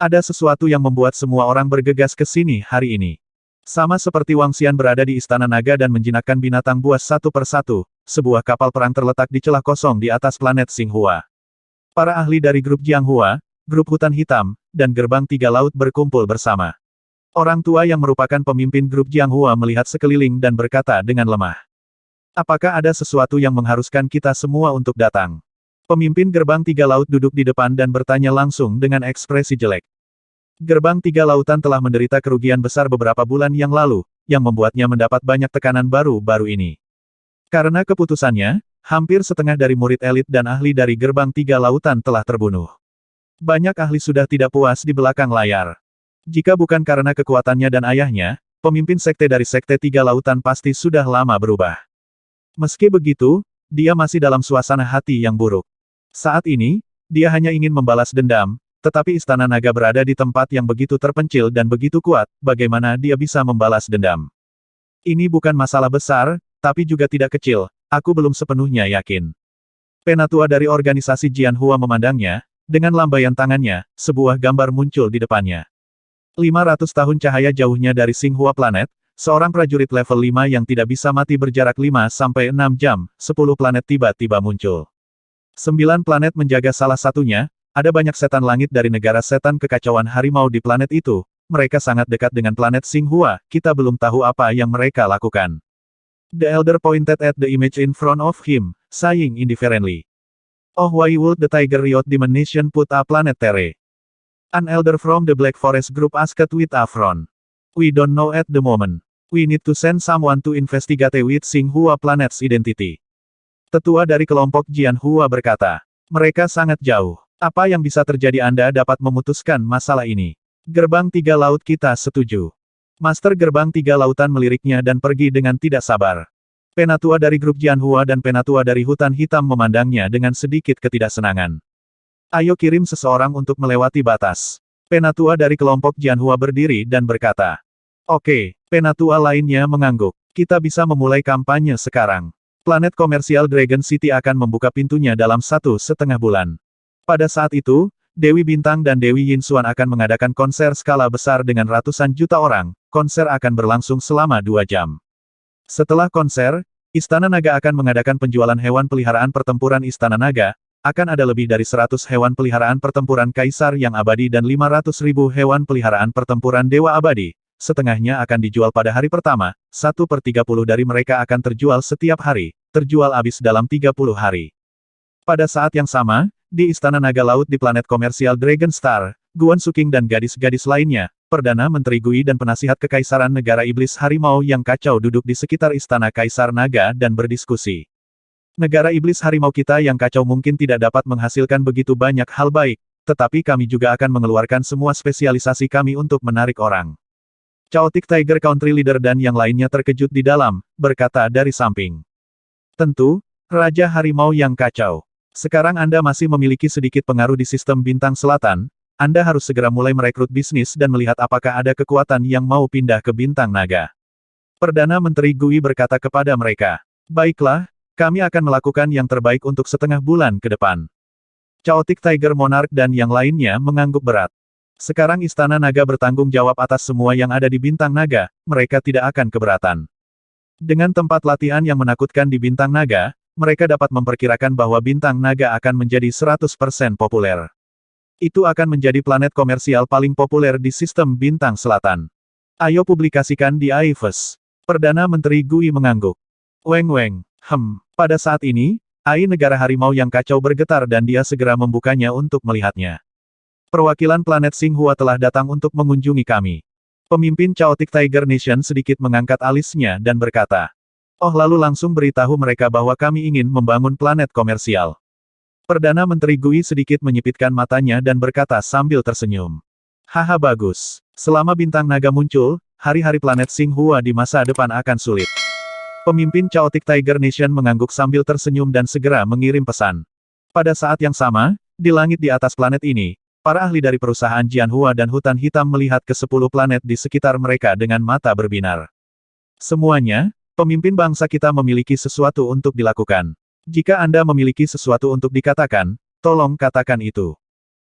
Ada sesuatu yang membuat semua orang bergegas ke sini hari ini. Sama seperti Wang Xian berada di Istana Naga dan menjinakkan binatang buas satu persatu, sebuah kapal perang terletak di celah kosong di atas planet Xinghua. Para ahli dari grup Jianghua, grup Hutan Hitam, dan Gerbang Tiga Laut berkumpul bersama. Orang tua yang merupakan pemimpin grup Jianghua melihat sekeliling dan berkata dengan lemah. Apakah ada sesuatu yang mengharuskan kita semua untuk datang? Pemimpin Gerbang Tiga Laut duduk di depan dan bertanya langsung dengan ekspresi jelek. Gerbang Tiga Lautan telah menderita kerugian besar beberapa bulan yang lalu, yang membuatnya mendapat banyak tekanan baru-baru ini. Karena keputusannya, hampir setengah dari murid elit dan ahli dari Gerbang Tiga Lautan telah terbunuh. Banyak ahli sudah tidak puas di belakang layar. Jika bukan karena kekuatannya dan ayahnya, pemimpin sekte dari Sekte Tiga Lautan pasti sudah lama berubah. Meski begitu, dia masih dalam suasana hati yang buruk. Saat ini, dia hanya ingin membalas dendam, tetapi Istana Naga berada di tempat yang begitu terpencil dan begitu kuat, bagaimana dia bisa membalas dendam? Ini bukan masalah besar, tapi juga tidak kecil, aku belum sepenuhnya yakin. Penatua dari organisasi Jianhua memandangnya, dengan lambaian tangannya, sebuah gambar muncul di depannya. 500 tahun cahaya jauhnya dari Xinghua Planet, seorang prajurit level 5 yang tidak bisa mati berjarak 5-6 jam, 10 planet tiba-tiba muncul. 9 planet menjaga salah satunya, ada banyak setan langit dari negara setan kekacauan harimau di planet itu, mereka sangat dekat dengan planet Xinghua, kita belum tahu apa yang mereka lakukan. The elder pointed at the image in front of him, saying indifferently. Oh, why would the Tiger Riot Demon Nation put a planet Terre? An elder from the Black Forest group asked with a frown. We don't know at the moment. We need to send someone to investigate with Xinghua planet's identity. Tetua dari kelompok Jianhua berkata, mereka sangat jauh. Apa yang bisa terjadi Anda dapat memutuskan masalah ini. Gerbang Tiga Laut kita setuju. Master Gerbang Tiga Lautan meliriknya dan pergi dengan tidak sabar. Penatua dari grup Jianhua dan penatua dari Hutan Hitam memandangnya dengan sedikit ketidaksenangan. Ayo kirim seseorang untuk melewati batas. Penatua dari kelompok Jianhua berdiri dan berkata. Oke, penatua lainnya mengangguk. Kita bisa memulai kampanye sekarang. Planet komersial Dragon City akan membuka pintunya dalam 1,5 bulan. Pada saat itu, Dewi Bintang dan Dewi Yinxuan akan mengadakan konser skala besar dengan ratusan juta orang, konser akan berlangsung selama 2 jam. Setelah konser, Istana Naga akan mengadakan penjualan hewan peliharaan pertempuran Istana Naga, akan ada lebih dari 100 hewan peliharaan pertempuran Kaisar yang abadi dan 500.000 hewan peliharaan pertempuran Dewa Abadi, setengahnya akan dijual pada hari pertama, 1/30 dari mereka akan terjual setiap hari, terjual habis dalam 30 hari. Pada saat yang sama, di Istana Naga Laut di planet komersial Dragon Star, Guan Suking dan gadis-gadis lainnya, Perdana Menteri Gui dan penasihat Kekaisaran Negara Iblis Harimau yang kacau duduk di sekitar Istana Kaisar Naga dan berdiskusi. Negara Iblis Harimau kita yang kacau mungkin tidak dapat menghasilkan begitu banyak hal baik, tetapi kami juga akan mengeluarkan semua spesialisasi kami untuk menarik orang. Chaotic Tiger Country Leader dan yang lainnya terkejut di dalam, berkata dari samping. Tentu, Raja Harimau yang kacau. Sekarang Anda masih memiliki sedikit pengaruh di sistem Bintang Selatan, Anda harus segera mulai merekrut bisnis dan melihat apakah ada kekuatan yang mau pindah ke Bintang Naga. Perdana Menteri Gui berkata kepada mereka, baiklah, kami akan melakukan yang terbaik untuk setengah bulan ke depan. Chaotic Tiger Monarch dan yang lainnya mengangguk berat. Sekarang Istana Naga bertanggung jawab atas semua yang ada di Bintang Naga, mereka tidak akan keberatan. Dengan tempat latihan yang menakutkan di Bintang Naga, mereka dapat memperkirakan bahwa Bintang Naga akan menjadi 100% populer. Itu akan menjadi planet komersial paling populer di sistem Bintang Selatan. Ayo publikasikan di AIVES. Perdana Menteri Gui mengangguk. Weng. Pada saat ini, AI Negara Harimau yang kacau bergetar dan dia segera membukanya untuk melihatnya. Perwakilan planet Xinghua telah datang untuk mengunjungi kami. Pemimpin Chaotic Tiger Nation sedikit mengangkat alisnya dan berkata. Oh lalu langsung beritahu mereka bahwa kami ingin membangun planet komersial. Perdana Menteri Gui sedikit menyipitkan matanya dan berkata sambil tersenyum. Haha bagus. Selama Bintang Naga muncul, hari-hari planet Xinghua di masa depan akan sulit. Pemimpin Chaotic Tiger Nation mengangguk sambil tersenyum dan segera mengirim pesan. Pada saat yang sama, di langit di atas planet ini, para ahli dari perusahaan Jianhua dan Hutan Hitam melihat ke 10 planet di sekitar mereka dengan mata berbinar. Semuanya, pemimpin bangsa kita memiliki sesuatu untuk dilakukan. Jika Anda memiliki sesuatu untuk dikatakan, tolong katakan itu.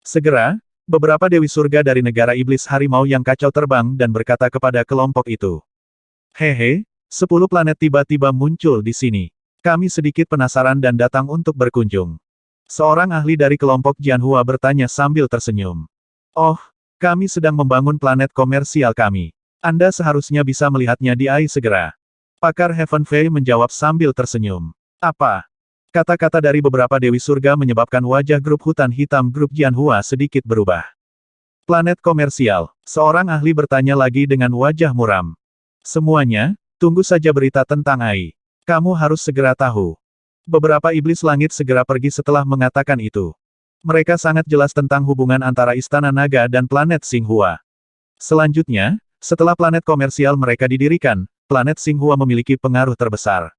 Segera, Beberapa Dewi Surga dari negara iblis harimau yang kacau terbang dan berkata kepada kelompok itu. Hehe, 10 planet tiba-tiba muncul di sini. Kami sedikit penasaran dan datang untuk berkunjung. Seorang ahli dari kelompok Jianhua bertanya sambil tersenyum. Oh, kami sedang membangun planet komersial kami. Anda seharusnya bisa melihatnya di AI segera. Pakar Heaven Fei menjawab sambil tersenyum. Apa? Kata-kata dari beberapa Dewi Surga menyebabkan wajah grup hutan hitam grup Jianhua sedikit berubah. Planet komersial. Seorang ahli bertanya lagi dengan wajah muram. Semuanya, tunggu saja berita tentang AI. Kamu harus segera tahu. Beberapa iblis langit segera pergi setelah mengatakan itu. Mereka sangat jelas tentang hubungan antara Istana Naga dan planet Xinghua. Selanjutnya, setelah planet komersial mereka didirikan, planet Xinghua memiliki pengaruh terbesar.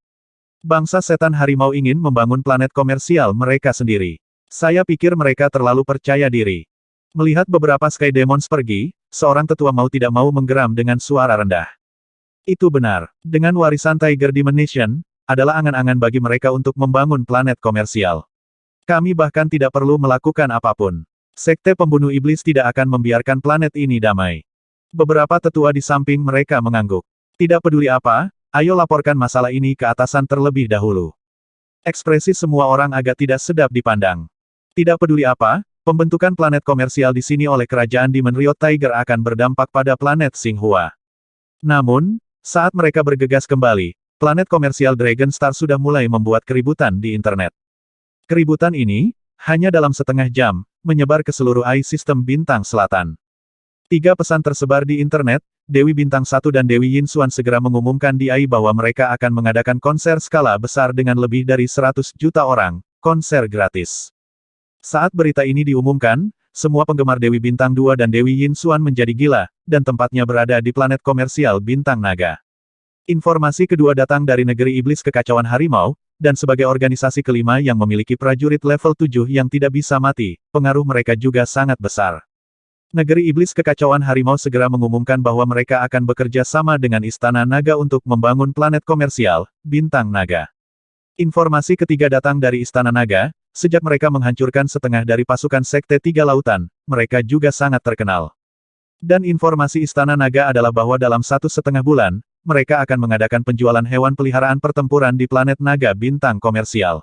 Bangsa setan harimau ingin membangun planet komersial mereka sendiri. Saya pikir mereka terlalu percaya diri. Melihat beberapa Sky Demons pergi, seorang tetua mau tidak mau menggeram dengan suara rendah. Itu benar. Dengan warisan Tiger Dimension, adalah angan-angan bagi mereka untuk membangun planet komersial. Kami bahkan tidak perlu melakukan apapun. Sekte pembunuh iblis tidak akan membiarkan planet ini damai. Beberapa tetua di samping mereka mengangguk. Tidak peduli apa, ayo laporkan masalah ini ke atasan terlebih dahulu. Ekspresi semua orang agak tidak sedap dipandang. Tidak peduli apa, pembentukan planet komersial di sini oleh kerajaan Demon Riot Tiger akan berdampak pada planet Xinghua. Namun, saat mereka bergegas kembali, planet komersial Dragon Star sudah mulai membuat keributan di internet. Keributan ini, hanya dalam setengah jam, menyebar ke seluruh AI sistem bintang selatan. 3 pesan tersebar di internet. Dewi Bintang 1 dan Dewi Yin Xuan segera mengumumkan di AI bahwa mereka akan mengadakan konser skala besar dengan lebih dari 100 juta orang, konser gratis. Saat berita ini diumumkan, semua penggemar Dewi Bintang 2 dan Dewi Yin Xuan menjadi gila, dan tempatnya berada di planet komersial Bintang Naga. Informasi kedua datang dari negeri iblis kekacauan harimau, dan sebagai organisasi kelima yang memiliki prajurit level 7 yang tidak bisa mati, pengaruh mereka juga sangat besar. Negeri Iblis Kekacauan Harimau segera mengumumkan bahwa mereka akan bekerja sama dengan Istana Naga untuk membangun planet komersial, Bintang Naga. Informasi ketiga datang dari Istana Naga, sejak mereka menghancurkan setengah dari pasukan Sekte Tiga Lautan, mereka juga sangat terkenal. Dan informasi Istana Naga adalah bahwa dalam 1,5 bulan, mereka akan mengadakan penjualan hewan peliharaan pertempuran di planet Naga Bintang Komersial.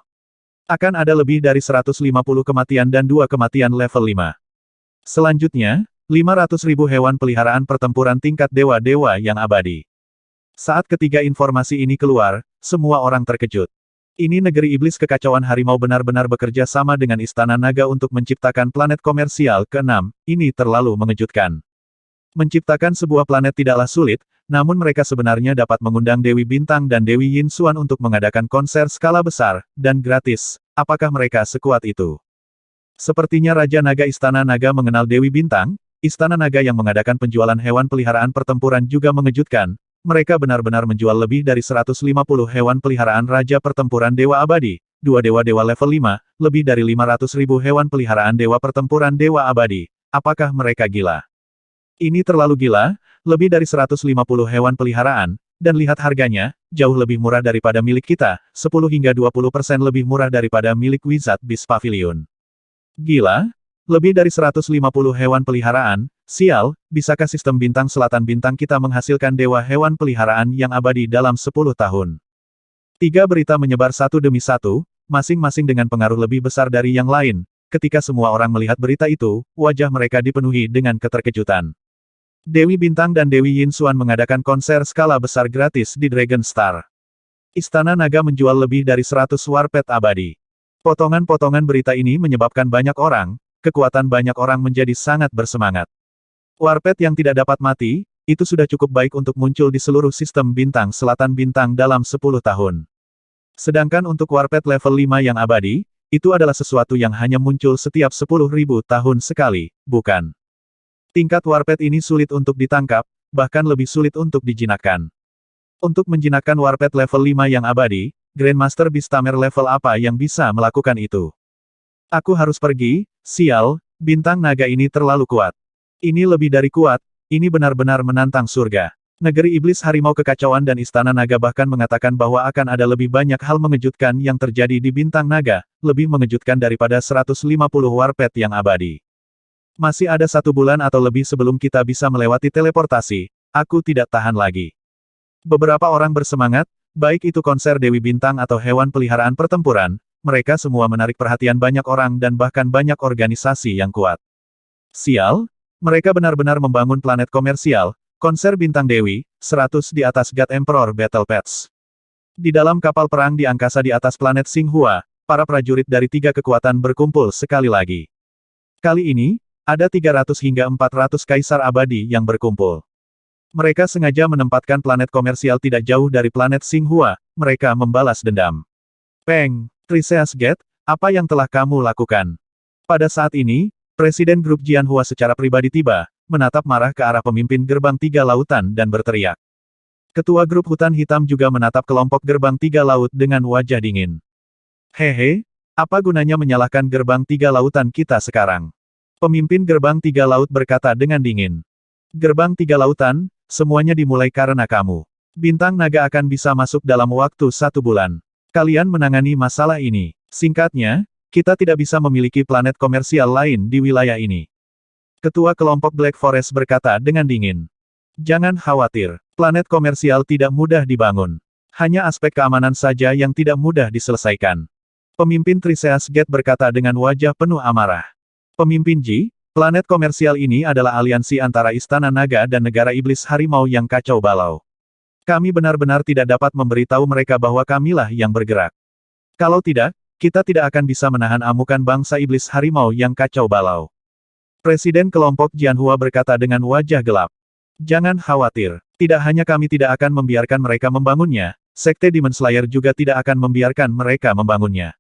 Akan ada lebih dari 150 kematian dan 2 kematian level 5. Selanjutnya, 500.000 hewan peliharaan pertempuran tingkat dewa-dewa yang abadi. Saat ketiga informasi ini keluar, semua orang terkejut. Ini negeri iblis kekacauan harimau benar-benar bekerja sama dengan Istana Naga untuk menciptakan planet komersial ke-6, ini terlalu mengejutkan. Menciptakan sebuah planet tidaklah sulit, namun mereka sebenarnya dapat mengundang Dewi Bintang dan Dewi Yin Xuan untuk mengadakan konser skala besar, dan gratis. Apakah mereka sekuat itu? Sepertinya Raja Naga Istana Naga mengenal Dewi Bintang, Istana Naga yang mengadakan penjualan hewan peliharaan pertempuran juga mengejutkan, mereka benar-benar menjual lebih dari 150 hewan peliharaan Raja Pertempuran Dewa Abadi, 2 dewa-dewa level 5, lebih dari 500.000 hewan peliharaan Dewa Pertempuran Dewa Abadi. Apakah mereka gila? Ini terlalu gila, lebih dari 150 hewan peliharaan, dan lihat harganya, jauh lebih murah daripada milik kita, 10 hingga 20% lebih murah daripada milik Wizard Beast Pavilion. Gila? Lebih dari 150 hewan peliharaan, sial, bisakah sistem bintang selatan bintang kita menghasilkan dewa hewan peliharaan yang abadi dalam 10 tahun? 3 berita menyebar satu demi satu, masing-masing dengan pengaruh lebih besar dari yang lain. Ketika semua orang melihat berita itu, wajah mereka dipenuhi dengan keterkejutan. Dewi Bintang dan Dewi Yin Xuan mengadakan konser skala besar gratis di Dragon Star. Istana Naga menjual lebih dari 100 warpet abadi. Potongan-potongan berita ini menyebabkan banyak orang, kekuatan banyak orang menjadi sangat bersemangat. Warpet yang tidak dapat mati, itu sudah cukup baik untuk muncul di seluruh sistem bintang selatan bintang dalam 10 tahun. Sedangkan untuk warpet level 5 yang abadi, itu adalah sesuatu yang hanya muncul setiap 10.000 tahun sekali, bukan? Tingkat warpet ini sulit untuk ditangkap, bahkan lebih sulit untuk dijinakkan. Untuk menjinakkan warpet level 5 yang abadi, Grandmaster Beastamer level apa yang bisa melakukan itu? Aku harus pergi, sial, bintang naga ini terlalu kuat. Ini lebih dari kuat, ini benar-benar menantang surga. Negeri Iblis Harimau Kekacauan dan Istana Naga bahkan mengatakan bahwa akan ada lebih banyak hal mengejutkan yang terjadi di Bintang Naga, lebih mengejutkan daripada 150 warpet yang abadi. Masih ada 1 bulan atau lebih sebelum kita bisa melewati teleportasi. Aku tidak tahan lagi. Beberapa orang bersemangat, baik itu konser Dewi Bintang atau hewan peliharaan pertempuran, mereka semua menarik perhatian banyak orang dan bahkan banyak organisasi yang kuat. Sial, mereka benar-benar membangun planet komersial, konser Bintang Dewi, 100 di atas God Emperor Battle Paths. Di dalam kapal perang di angkasa di atas planet Xinghua, para prajurit dari 3 kekuatan berkumpul sekali lagi. Kali ini, ada 300 hingga 400 kaisar abadi yang berkumpul. Mereka sengaja menempatkan planet komersial tidak jauh dari planet Xinghua, mereka membalas dendam. Peng, Triseas Gate, apa yang telah kamu lakukan? Pada saat ini, Presiden Grup Jianhua secara pribadi tiba, menatap marah ke arah pemimpin Gerbang Tiga Lautan dan berteriak. Ketua Grup Hutan Hitam juga menatap kelompok Gerbang Tiga Laut dengan wajah dingin. Hehe, apa gunanya menyalahkan Gerbang Tiga Lautan kita sekarang? Pemimpin Gerbang Tiga Laut berkata dengan dingin. Gerbang Tiga Lautan, semuanya dimulai karena kamu. Bintang Naga akan bisa masuk dalam waktu 1 bulan. Kalian menangani masalah ini. Singkatnya, kita tidak bisa memiliki planet komersial lain di wilayah ini. Ketua kelompok Black Forest berkata dengan dingin. Jangan khawatir, planet komersial tidak mudah dibangun. Hanya aspek keamanan saja yang tidak mudah diselesaikan. Pemimpin Triseas Gate berkata dengan wajah penuh amarah. Pemimpin Ji, planet komersial ini adalah aliansi antara Istana Naga dan Negara Iblis Harimau yang kacau balau. Kami benar-benar tidak dapat memberitahu mereka bahwa kamilah yang bergerak. Kalau tidak, kita tidak akan bisa menahan amukan bangsa Iblis Harimau yang kacau balau. Presiden kelompok Jianhua berkata dengan wajah gelap. Jangan khawatir, tidak hanya kami tidak akan membiarkan mereka membangunnya, Sekte Demon Slayer juga tidak akan membiarkan mereka membangunnya.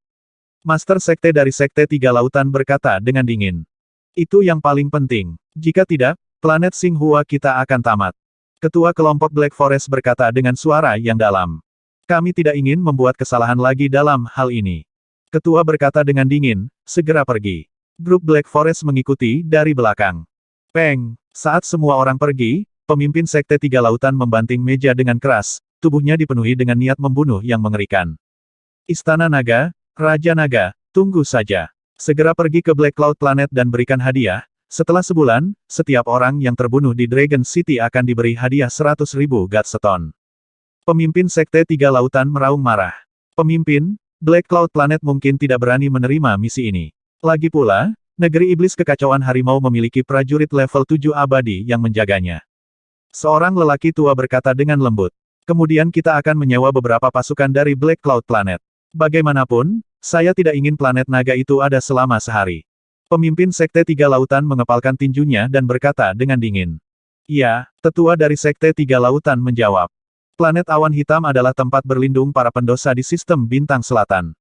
Master Sekte dari Sekte Tiga Lautan berkata dengan dingin. Itu yang paling penting. Jika tidak, planet Xinghua kita akan tamat. Ketua kelompok Black Forest berkata dengan suara yang dalam. Kami tidak ingin membuat kesalahan lagi dalam hal ini. Ketua berkata dengan dingin, segera pergi. Grup Black Forest mengikuti dari belakang. Peng, saat semua orang pergi, pemimpin Sekte Tiga Lautan membanting meja dengan keras, tubuhnya dipenuhi dengan niat membunuh yang mengerikan. Istana Naga, Raja Naga, tunggu saja. Segera pergi ke Black Cloud Planet dan berikan hadiah. Setelah sebulan, setiap orang yang terbunuh di Dragon City akan diberi hadiah 100.000 Godstone. Pemimpin Sekte Tiga Lautan meraung marah. Pemimpin, Black Cloud Planet mungkin tidak berani menerima misi ini. Lagi pula, negeri iblis kekacauan harimau memiliki prajurit level 7 abadi yang menjaganya. Seorang lelaki tua berkata dengan lembut. Kemudian kita akan menyewa beberapa pasukan dari Black Cloud Planet. Bagaimanapun, saya tidak ingin planet naga itu ada selama sehari. Pemimpin Sekte Tiga Lautan mengepalkan tinjunya dan berkata dengan dingin. Ya, tetua dari Sekte Tiga Lautan menjawab. Planet awan hitam adalah tempat berlindung para pendosa di sistem bintang selatan.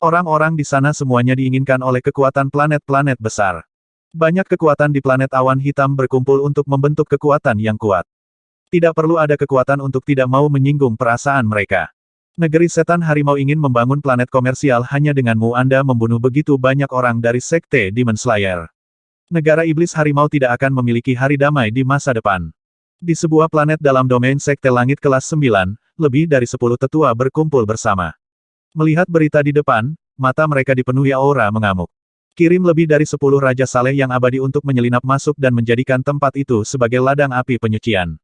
Orang-orang di sana semuanya diinginkan oleh kekuatan planet-planet besar. Banyak kekuatan di planet awan hitam berkumpul untuk membentuk kekuatan yang kuat. Tidak perlu ada kekuatan untuk tidak mau menyinggung perasaan mereka. Negeri setan harimau ingin membangun planet komersial hanya denganmu Anda membunuh begitu banyak orang dari Sekte Demon Slayer. Negara iblis harimau tidak akan memiliki hari damai di masa depan. Di sebuah planet dalam domain Sekte Langit kelas 9, lebih dari 10 tetua berkumpul bersama. Melihat berita di depan, mata mereka dipenuhi aura mengamuk. Kirim lebih dari 10 Raja Saleh yang abadi untuk menyelinap masuk dan menjadikan tempat itu sebagai ladang api penyucian.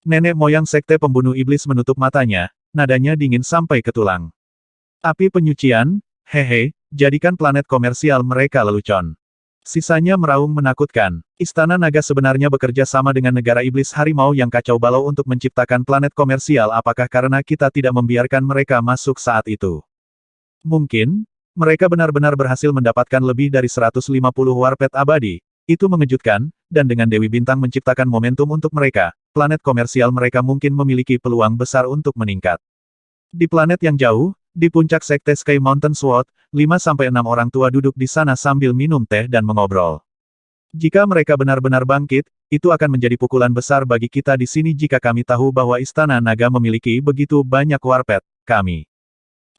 Nenek moyang Sekte Pembunuh Iblis menutup matanya, nadanya dingin sampai ke tulang. Api penyucian, hehe, jadikan planet komersial mereka lelucon. Sisanya meraung menakutkan. Istana Naga sebenarnya bekerja sama dengan negara iblis harimau yang kacau balau untuk menciptakan planet komersial apakah karena kita tidak membiarkan mereka masuk saat itu? Mungkin, mereka benar-benar berhasil mendapatkan lebih dari 150 warpet abadi. Itu mengejutkan, dan dengan Dewi Bintang menciptakan momentum untuk mereka, planet komersial mereka mungkin memiliki peluang besar untuk meningkat. Di planet yang jauh, di puncak Sekte Sky Mountain Sword, 5-6 orang tua duduk di sana sambil minum teh dan mengobrol. Jika mereka benar-benar bangkit, itu akan menjadi pukulan besar bagi kita di sini jika kami tahu bahwa Istana Naga memiliki begitu banyak warpet, kami.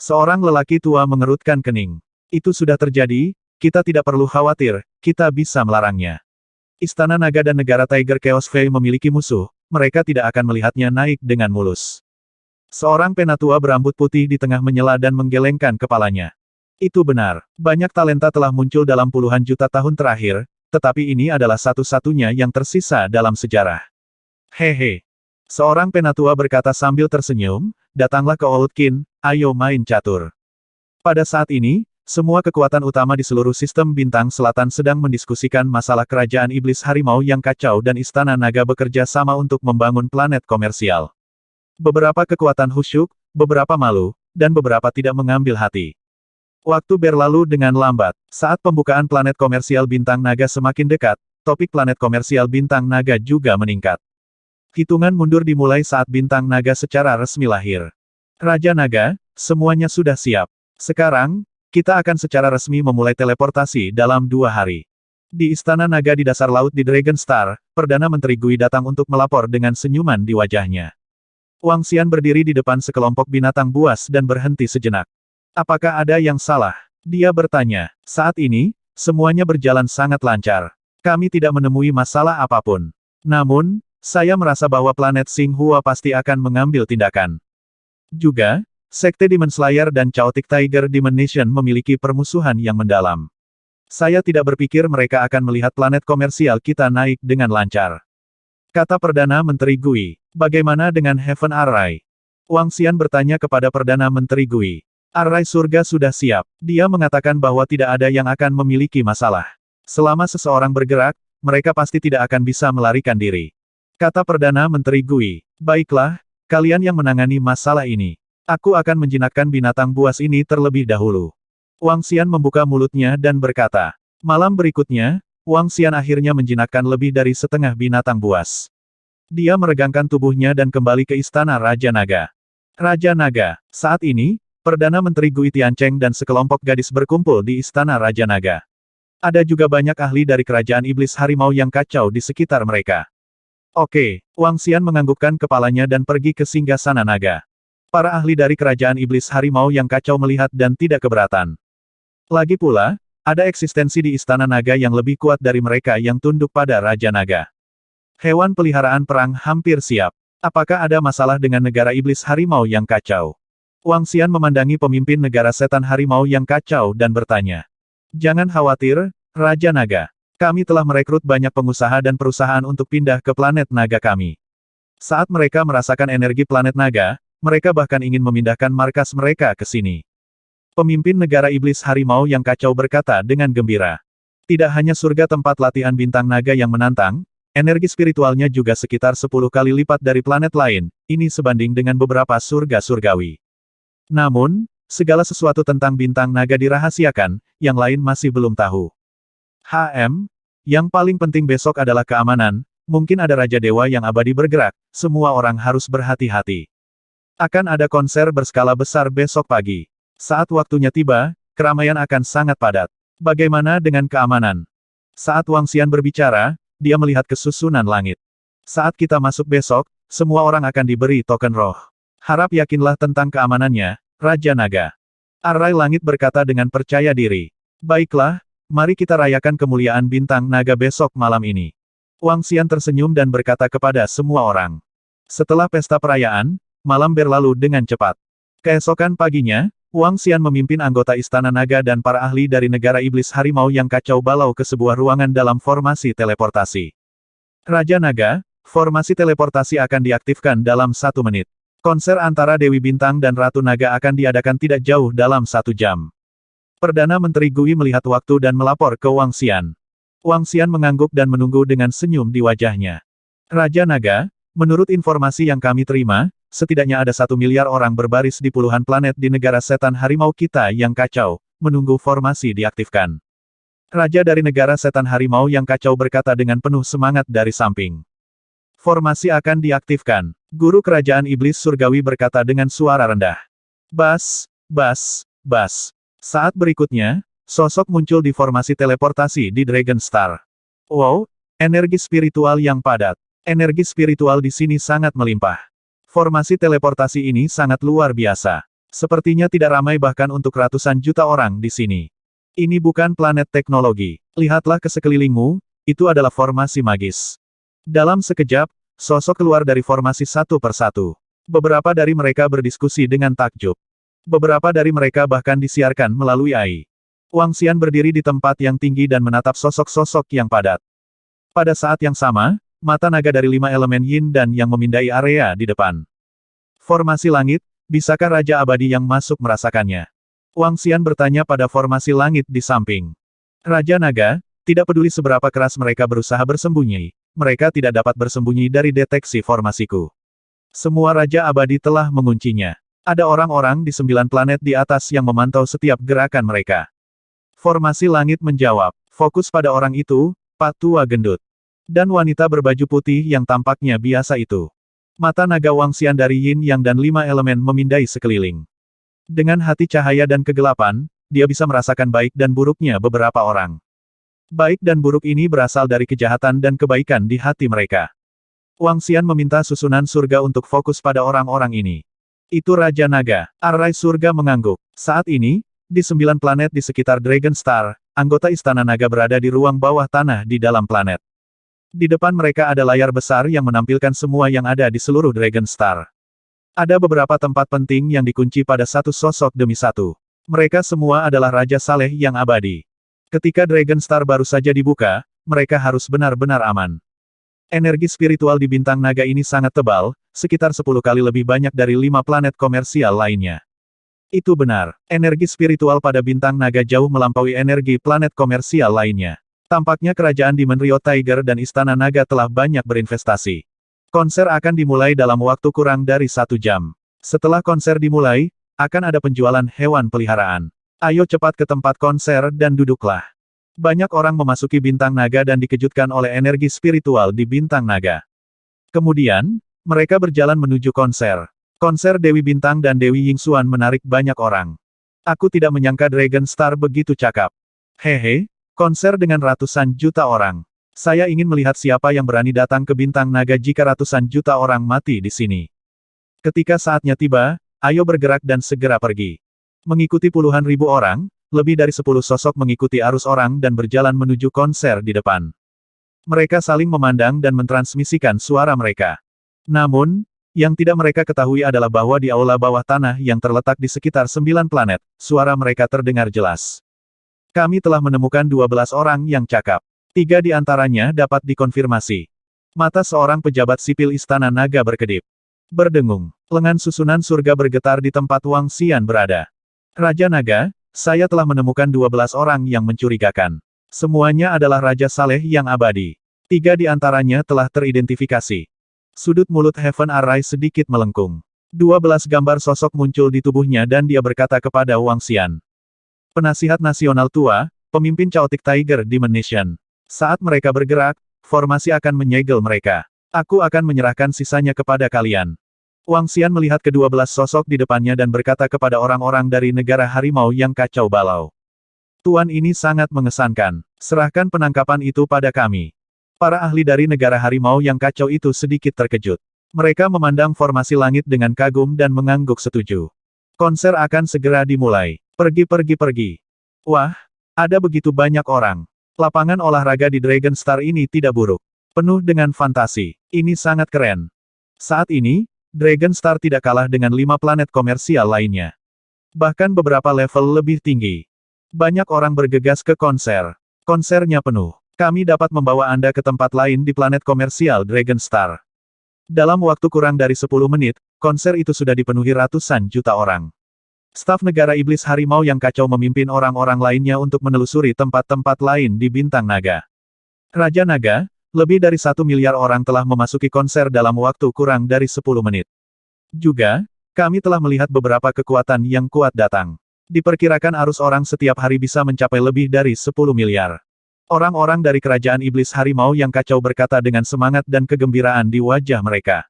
Seorang lelaki tua mengerutkan kening. Itu sudah terjadi, kita tidak perlu khawatir, kita bisa melarangnya. Istana Naga dan negara Tiger Chaos Fey memiliki musuh, mereka tidak akan melihatnya naik dengan mulus. Seorang penatua berambut putih di tengah menyela dan menggelengkan kepalanya. Itu benar, banyak talenta telah muncul dalam puluhan juta tahun terakhir, tetapi ini adalah satu-satunya yang tersisa dalam sejarah. Hehe. Seorang penatua berkata sambil tersenyum, datanglah ke Old Kin, ayo main catur. Pada saat ini, semua kekuatan utama di seluruh sistem bintang selatan sedang mendiskusikan masalah kerajaan iblis harimau yang kacau dan istana naga bekerja sama untuk membangun planet komersial. Beberapa kekuatan khusyuk, beberapa malu, dan beberapa tidak mengambil hati. Waktu berlalu dengan lambat. Saat pembukaan planet komersial bintang naga semakin dekat, topik planet komersial bintang naga juga meningkat. Hitungan mundur dimulai saat bintang naga secara resmi lahir. Raja Naga, semuanya sudah siap. Sekarang, kita akan secara resmi memulai teleportasi dalam 2 hari. Di Istana Naga di dasar laut di Dragon Star, Perdana Menteri Gui datang untuk melapor dengan senyuman di wajahnya. Wang Xian berdiri di depan sekelompok binatang buas dan berhenti sejenak. Apakah ada yang salah? Dia bertanya. Saat ini, semuanya berjalan sangat lancar. Kami tidak menemui masalah apapun. Namun, saya merasa bahwa planet Xinghua pasti akan mengambil tindakan. Juga, Sekte Demon Slayer dan Chaotic Tiger Demon Nation memiliki permusuhan yang mendalam. Saya tidak berpikir mereka akan melihat planet komersial kita naik dengan lancar. Kata Perdana Menteri Gui. Bagaimana dengan Heaven Array? Wang Xian bertanya kepada Perdana Menteri Gui. Array surga sudah siap. Dia mengatakan bahwa tidak ada yang akan memiliki masalah. Selama seseorang bergerak, mereka pasti tidak akan bisa melarikan diri. Kata Perdana Menteri Gui. Baiklah, kalian yang menangani masalah ini. Aku akan menjinakkan binatang buas ini terlebih dahulu. Wang Xian membuka mulutnya dan berkata. Malam berikutnya, Wang Xian akhirnya menjinakkan lebih dari setengah binatang buas. Dia meregangkan tubuhnya dan kembali ke Istana Raja Naga. Raja Naga. Saat ini, Perdana Menteri Gui Tiancheng dan sekelompok gadis berkumpul di Istana Raja Naga. Ada juga banyak ahli dari kerajaan iblis harimau yang kacau di sekitar mereka. Oke, Wang Xian menganggukkan kepalanya dan pergi ke singgasana naga. Para ahli dari kerajaan iblis harimau yang kacau melihat dan tidak keberatan. Lagi pula, ada eksistensi di Istana Naga yang lebih kuat dari mereka yang tunduk pada Raja Naga. Hewan peliharaan perang hampir siap. Apakah ada masalah dengan negara iblis harimau yang kacau? Wang Xian memandangi pemimpin negara setan harimau yang kacau dan bertanya. Jangan khawatir, Raja Naga. Kami telah merekrut banyak pengusaha dan perusahaan untuk pindah ke planet naga kami. Saat mereka merasakan energi planet naga, mereka bahkan ingin memindahkan markas mereka ke sini. Pemimpin negara iblis harimau yang kacau berkata dengan gembira. Tidak hanya surga tempat latihan bintang naga yang menantang, energi spiritualnya juga sekitar 10 kali lipat dari planet lain, ini sebanding dengan beberapa surga surgawi. Namun, segala sesuatu tentang bintang naga dirahasiakan, yang lain masih belum tahu. Yang paling penting besok adalah keamanan, mungkin ada Raja Dewa yang abadi bergerak, semua orang harus berhati-hati. Akan ada konser berskala besar besok pagi. Saat waktunya tiba, keramaian akan sangat padat. Bagaimana dengan keamanan? Saat Wang Xian berbicara, dia melihat kesusunan langit. Saat kita masuk besok, semua orang akan diberi token roh. Harap yakinlah tentang keamanannya, Raja Naga. Array Langit berkata dengan percaya diri. Baiklah, mari kita rayakan kemuliaan bintang naga besok malam ini. Wang Xian tersenyum dan berkata kepada semua orang. Setelah pesta perayaan, malam berlalu dengan cepat. Keesokan paginya, Wang Xian memimpin anggota Istana Naga dan para ahli dari negara iblis harimau yang kacau balau ke sebuah ruangan dalam formasi teleportasi. Raja Naga, formasi teleportasi akan diaktifkan dalam 1 menit. Konser antara Dewi Bintang dan Ratu Naga akan diadakan tidak jauh dalam 1 jam. Perdana Menteri Gui melihat waktu dan melapor ke Wang Xian. Wang Xian mengangguk dan menunggu dengan senyum di wajahnya. Raja Naga, menurut informasi yang kami terima, setidaknya ada 1 miliar orang berbaris di puluhan planet di negara setan harimau kita yang kacau, menunggu formasi diaktifkan. Raja dari negara setan harimau yang kacau berkata dengan penuh semangat dari samping. Formasi akan diaktifkan. Guru kerajaan iblis surgawi berkata dengan suara rendah. Bas, bas, bas. Saat berikutnya, sosok muncul di formasi teleportasi di Dragon Star. Wow, energi spiritual yang padat. Energi spiritual di sini sangat melimpah. Formasi teleportasi ini sangat luar biasa. Sepertinya tidak ramai bahkan untuk ratusan juta orang di sini. Ini bukan planet teknologi. Lihatlah ke sekelilingmu, itu adalah formasi magis. Dalam sekejap, sosok keluar dari formasi satu persatu. Beberapa dari mereka berdiskusi dengan takjub. Beberapa dari mereka bahkan disiarkan melalui AI. Wang Xian berdiri di tempat yang tinggi dan menatap sosok-sosok yang padat. Pada saat yang sama, mata naga dari 5 elemen yin dan yang memindai area di depan. Formasi langit, bisakah Raja Abadi yang masuk merasakannya? Wang Xian bertanya pada formasi langit di samping. Raja Naga, tidak peduli seberapa keras mereka berusaha bersembunyi, mereka tidak dapat bersembunyi dari deteksi formasiku. Semua Raja Abadi telah menguncinya. Ada orang-orang di 9 planet di atas yang memantau setiap gerakan mereka. Formasi langit menjawab, fokus pada orang itu, Pak Tua Gendut. Dan wanita berbaju putih yang tampaknya biasa itu. Mata naga Wang Xian dari Yin Yang dan 5 elemen memindai sekeliling. Dengan hati cahaya dan kegelapan, dia bisa merasakan baik dan buruknya beberapa orang. Baik dan buruk ini berasal dari kejahatan dan kebaikan di hati mereka. Wang Xian meminta susunan surga untuk fokus pada orang-orang ini. Itu Raja Naga. Arai surga mengangguk. Saat ini, di 9 planet di sekitar Dragon Star, anggota Istana Naga berada di ruang bawah tanah di dalam planet. Di depan mereka ada layar besar yang menampilkan semua yang ada di seluruh Dragon Star. Ada beberapa tempat penting yang dikunci pada satu sosok demi satu. Mereka semua adalah Raja Saleh yang abadi. Ketika Dragon Star baru saja dibuka, mereka harus benar-benar aman. Energi spiritual di bintang naga ini sangat tebal, sekitar 10 kali lebih banyak dari 5 planet komersial lainnya. Itu benar, energi spiritual pada bintang naga jauh melampaui energi planet komersial lainnya. Tampaknya kerajaan Demon Rio Tiger dan Istana Naga telah banyak berinvestasi. Konser akan dimulai dalam waktu kurang dari 1 jam. Setelah konser dimulai, akan ada penjualan hewan peliharaan. Ayo cepat ke tempat konser dan duduklah. Banyak orang memasuki bintang naga dan dikejutkan oleh energi spiritual di bintang naga. Kemudian, mereka berjalan menuju konser. Konser Dewi Bintang dan Dewi Yingxuan menarik banyak orang. Aku tidak menyangka Dragon Star begitu cakap. Hehe, konser dengan ratusan juta orang. Saya ingin melihat siapa yang berani datang ke bintang naga jika ratusan juta orang mati di sini. Ketika saatnya tiba, ayo bergerak dan segera pergi. Mengikuti puluhan ribu orang, lebih dari 10 sosok mengikuti arus orang dan berjalan menuju konser di depan. Mereka saling memandang dan mentransmisikan suara mereka. Namun, yang tidak mereka ketahui adalah bahwa di aula bawah tanah yang terletak di sekitar 9 planet, suara mereka terdengar jelas. Kami telah menemukan 12 orang yang cakap. 3 di antaranya dapat dikonfirmasi. Mata seorang pejabat sipil Istana Naga berkedip. Berdengung. Lengan susunan surga bergetar di tempat Wang Xian berada. Raja Naga, saya telah menemukan 12 orang yang mencurigakan. Semuanya adalah Raja Saleh yang abadi. 3 di antaranya telah teridentifikasi. Sudut mulut Heaven Array sedikit melengkung. 12 gambar sosok muncul di tubuhnya dan dia berkata kepada Wang Xian. Penasihat nasional tua, pemimpin Chaotic Tiger Demon Nation. Saat mereka bergerak, formasi akan menyegel mereka. Aku akan menyerahkan sisanya kepada kalian. Wang Xian melihat ke-12 sosok di depannya dan berkata kepada orang-orang dari negara harimau yang kacau balau. Tuan ini sangat mengesankan. Serahkan penangkapan itu pada kami. Para ahli dari negara harimau yang kacau itu sedikit terkejut. Mereka memandang formasi langit dengan kagum dan mengangguk setuju. Konser akan segera dimulai. Pergi. Wah, ada begitu banyak orang. Lapangan olahraga di Dragon Star ini tidak buruk. Penuh dengan fantasi. Ini sangat keren. Saat ini, Dragon Star tidak kalah dengan 5 planet komersial lainnya. Bahkan beberapa level lebih tinggi. Banyak orang bergegas ke konser. Konsernya penuh. Kami dapat membawa Anda ke tempat lain di planet komersial Dragon Star. Dalam waktu kurang dari 10 menit, konser itu sudah dipenuhi ratusan juta orang. Staf negara iblis harimau yang kacau memimpin orang-orang lainnya untuk menelusuri tempat-tempat lain di bintang naga. Raja Naga, lebih dari 1 miliar orang telah memasuki konser dalam waktu kurang dari 10 menit. Juga, kami telah melihat beberapa kekuatan yang kuat datang. Diperkirakan arus orang setiap hari bisa mencapai lebih dari 10 miliar. Orang-orang dari kerajaan iblis harimau yang kacau berkata dengan semangat dan kegembiraan di wajah mereka.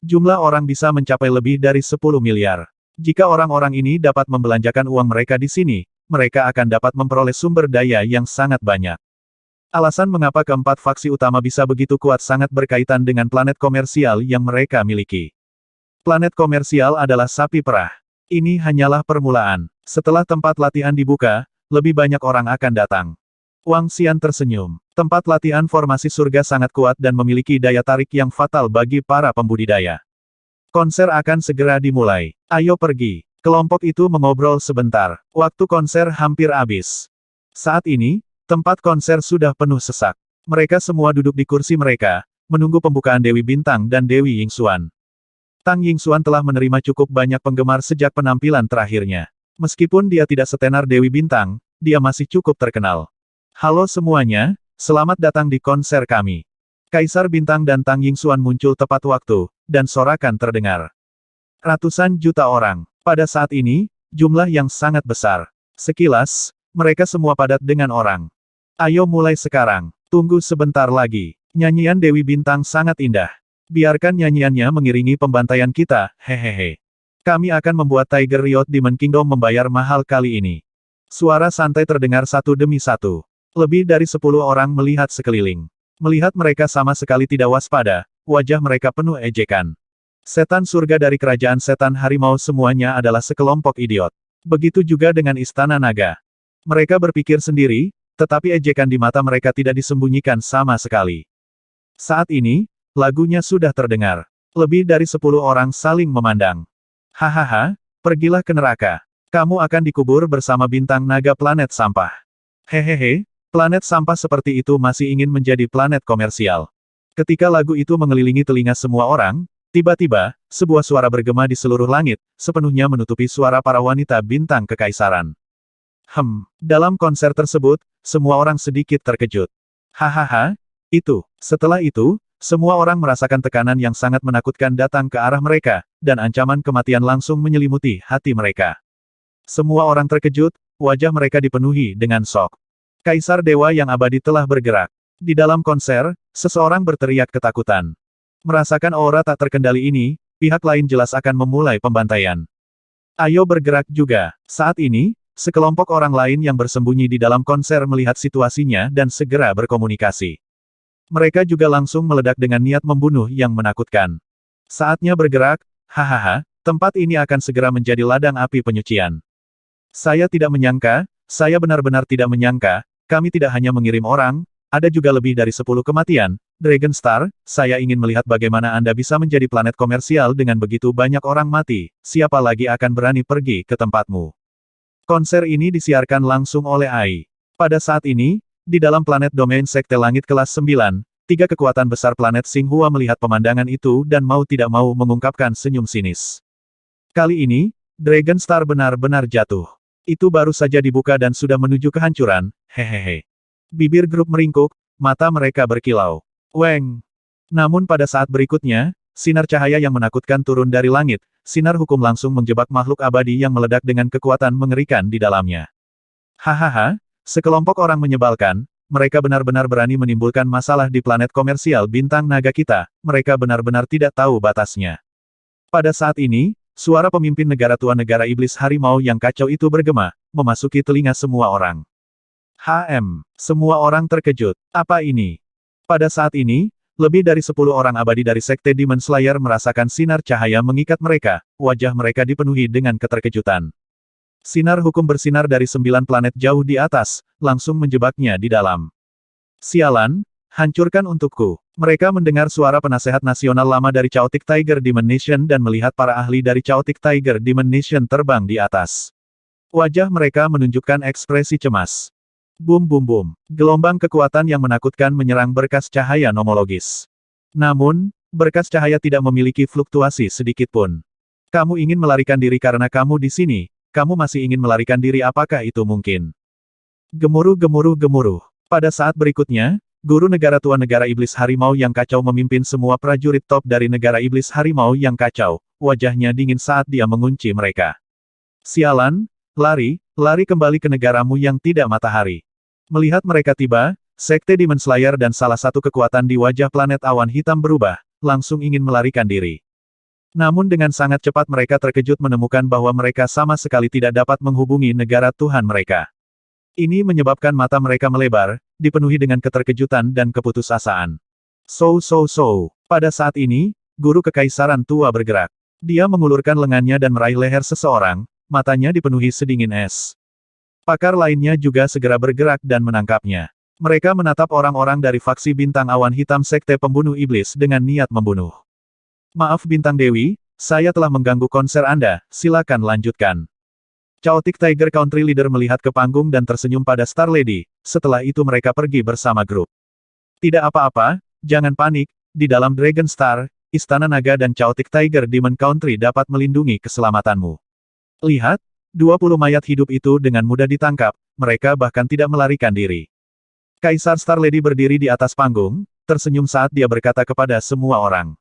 Jumlah orang bisa mencapai lebih dari 10 miliar. Jika orang-orang ini dapat membelanjakan uang mereka di sini, mereka akan dapat memperoleh sumber daya yang sangat banyak. Alasan mengapa keempat faksi utama bisa begitu kuat sangat berkaitan dengan planet komersial yang mereka miliki. Planet komersial adalah sapi perah. Ini hanyalah permulaan. Setelah tempat latihan dibuka, lebih banyak orang akan datang. Wang Xian tersenyum. Tempat latihan formasi surga sangat kuat dan memiliki daya tarik yang fatal bagi para pembudidaya. Konser akan segera dimulai. Ayo pergi. Kelompok itu mengobrol sebentar. Waktu konser hampir habis. Saat ini, tempat konser sudah penuh sesak. Mereka semua duduk di kursi mereka, menunggu pembukaan Dewi Bintang dan Dewi Yingxuan. Tang Yingxuan telah menerima cukup banyak penggemar sejak penampilan terakhirnya. Meskipun dia tidak setenar Dewi Bintang, dia masih cukup terkenal. Halo semuanya, selamat datang di konser kami. Kaisar Bintang dan Tang Yingxuan muncul tepat waktu, dan sorakan terdengar. Ratusan juta orang. Pada saat ini, jumlah yang sangat besar. Sekilas, mereka semua padat dengan orang. Ayo mulai sekarang. Tunggu sebentar lagi. Nyanyian Dewi Bintang sangat indah. Biarkan nyanyiannya mengiringi pembantaian kita, hehehe. Kami akan membuat Tiger Riot Demon Kingdom membayar mahal kali ini. Suara santai terdengar satu demi satu. Lebih dari 10 orang melihat sekeliling. Melihat mereka sama sekali tidak waspada, wajah mereka penuh ejekan. Setan surga dari kerajaan setan harimau semuanya adalah sekelompok idiot. Begitu juga dengan istana naga. Mereka berpikir sendiri, tetapi ejekan di mata mereka tidak disembunyikan sama sekali. Saat ini, lagunya sudah terdengar. Lebih dari 10 orang saling memandang. Hahaha, pergilah ke neraka. Kamu akan dikubur bersama bintang naga planet sampah. Hehehe, planet sampah seperti itu masih ingin menjadi planet komersial. Ketika lagu itu mengelilingi telinga semua orang, tiba-tiba, sebuah suara bergema di seluruh langit, sepenuhnya menutupi suara para wanita bintang kekaisaran. Dalam konser tersebut, semua orang sedikit terkejut. Hahaha, itu. Setelah itu, semua orang merasakan tekanan yang sangat menakutkan datang ke arah mereka, dan ancaman kematian langsung menyelimuti hati mereka. Semua orang terkejut, wajah mereka dipenuhi dengan shock. Kaisar Dewa yang abadi telah bergerak. Di dalam konser, seseorang berteriak ketakutan. Merasakan aura tak terkendali ini, pihak lain jelas akan memulai pembantaian. Ayo bergerak juga. Saat ini, sekelompok orang lain yang bersembunyi di dalam konser melihat situasinya dan segera berkomunikasi. Mereka juga langsung meledak dengan niat membunuh yang menakutkan. Saatnya bergerak, hahaha, tempat ini akan segera menjadi ladang api penyucian. Saya tidak menyangka, saya benar-benar tidak menyangka, kami tidak hanya mengirim orang, ada juga lebih dari 10 kematian. Dragon Star, saya ingin melihat bagaimana Anda bisa menjadi planet komersial dengan begitu banyak orang mati, siapa lagi akan berani pergi ke tempatmu. Konser ini disiarkan langsung oleh AI. Pada saat ini, di dalam planet domain Sekte Langit kelas 9, 3 kekuatan besar planet Xinghua melihat pemandangan itu dan mau tidak mau mengungkapkan senyum sinis. Kali ini, Dragon Star benar-benar jatuh. Itu baru saja dibuka dan sudah menuju kehancuran, hehehe. Bibir grup meringkuk, mata mereka berkilau. Weng. Namun pada saat berikutnya, sinar cahaya yang menakutkan turun dari langit, sinar hukum langsung menjebak makhluk abadi yang meledak dengan kekuatan mengerikan di dalamnya. Hahaha, sekelompok orang menyebalkan, mereka benar-benar berani menimbulkan masalah di planet komersial bintang naga kita, mereka benar-benar tidak tahu batasnya. Pada saat ini, suara pemimpin negara tua negara iblis harimau yang kacau itu bergema, memasuki telinga semua orang. Semua orang terkejut. Apa ini? Pada saat ini, lebih dari 10 orang abadi dari Sekte Demon Slayer merasakan sinar cahaya mengikat mereka, wajah mereka dipenuhi dengan keterkejutan. Sinar hukum bersinar dari 9 planet jauh di atas, langsung menjebaknya di dalam. Sialan, hancurkan untukku. Mereka mendengar suara penasehat nasional lama dari Chaotic Tiger Demon Nation dan melihat para ahli dari Chaotic Tiger Demon Nation terbang di atas. Wajah mereka menunjukkan ekspresi cemas. Bum bum bum. Gelombang kekuatan yang menakutkan menyerang berkas cahaya nomologis. Namun, berkas cahaya tidak memiliki fluktuasi sedikit pun. Kamu ingin melarikan diri karena kamu di sini, kamu masih ingin melarikan diri apakah itu mungkin? Gemuruh gemuruh gemuruh. Pada saat berikutnya, guru negara tua negara iblis harimau yang kacau memimpin semua prajurit top dari negara iblis harimau yang kacau, wajahnya dingin saat dia mengunci mereka. Sialan, lari, lari kembali ke negaramu yang tidak matahari. Melihat mereka tiba, Sekte Demon Slayer dan salah satu kekuatan di wajah planet awan hitam berubah, langsung ingin melarikan diri. Namun dengan sangat cepat mereka terkejut menemukan bahwa mereka sama sekali tidak dapat menghubungi negara Tuhan mereka. Ini menyebabkan mata mereka melebar, dipenuhi dengan keterkejutan dan keputusasaan. Pada saat ini, guru kekaisaran tua bergerak. Dia mengulurkan lengannya dan meraih leher seseorang, matanya dipenuhi sedingin es. Pakar lainnya juga segera bergerak dan menangkapnya. Mereka menatap orang-orang dari faksi bintang awan hitam Sekte Pembunuh Iblis dengan niat membunuh. Maaf Bintang Dewi, saya telah mengganggu konser Anda, silakan lanjutkan. Chaotic Tiger Country Leader melihat ke panggung dan tersenyum pada Star Lady, setelah itu mereka pergi bersama grup. Tidak apa-apa, jangan panik, di dalam Dragon Star, Istana Naga dan Chaotic Tiger Demon Country dapat melindungi keselamatanmu. Lihat, 20 mayat hidup itu dengan mudah ditangkap, mereka bahkan tidak melarikan diri. Kaisar Star Lady berdiri di atas panggung, tersenyum saat dia berkata kepada semua orang.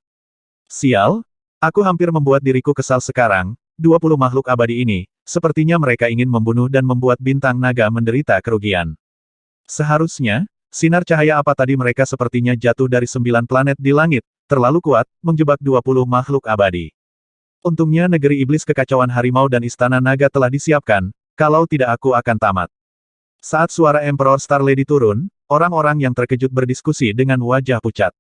Sial, aku hampir membuat diriku kesal sekarang, 20 makhluk abadi ini, sepertinya mereka ingin membunuh dan membuat bintang naga menderita kerugian. Seharusnya, sinar cahaya apa tadi mereka sepertinya jatuh dari 9 planet di langit, terlalu kuat, menjebak 20 makhluk abadi. Untungnya negeri iblis kekacauan harimau dan istana naga telah disiapkan, kalau tidak aku akan tamat. Saat suara Emperor Star Lady turun, orang-orang yang terkejut berdiskusi dengan wajah pucat.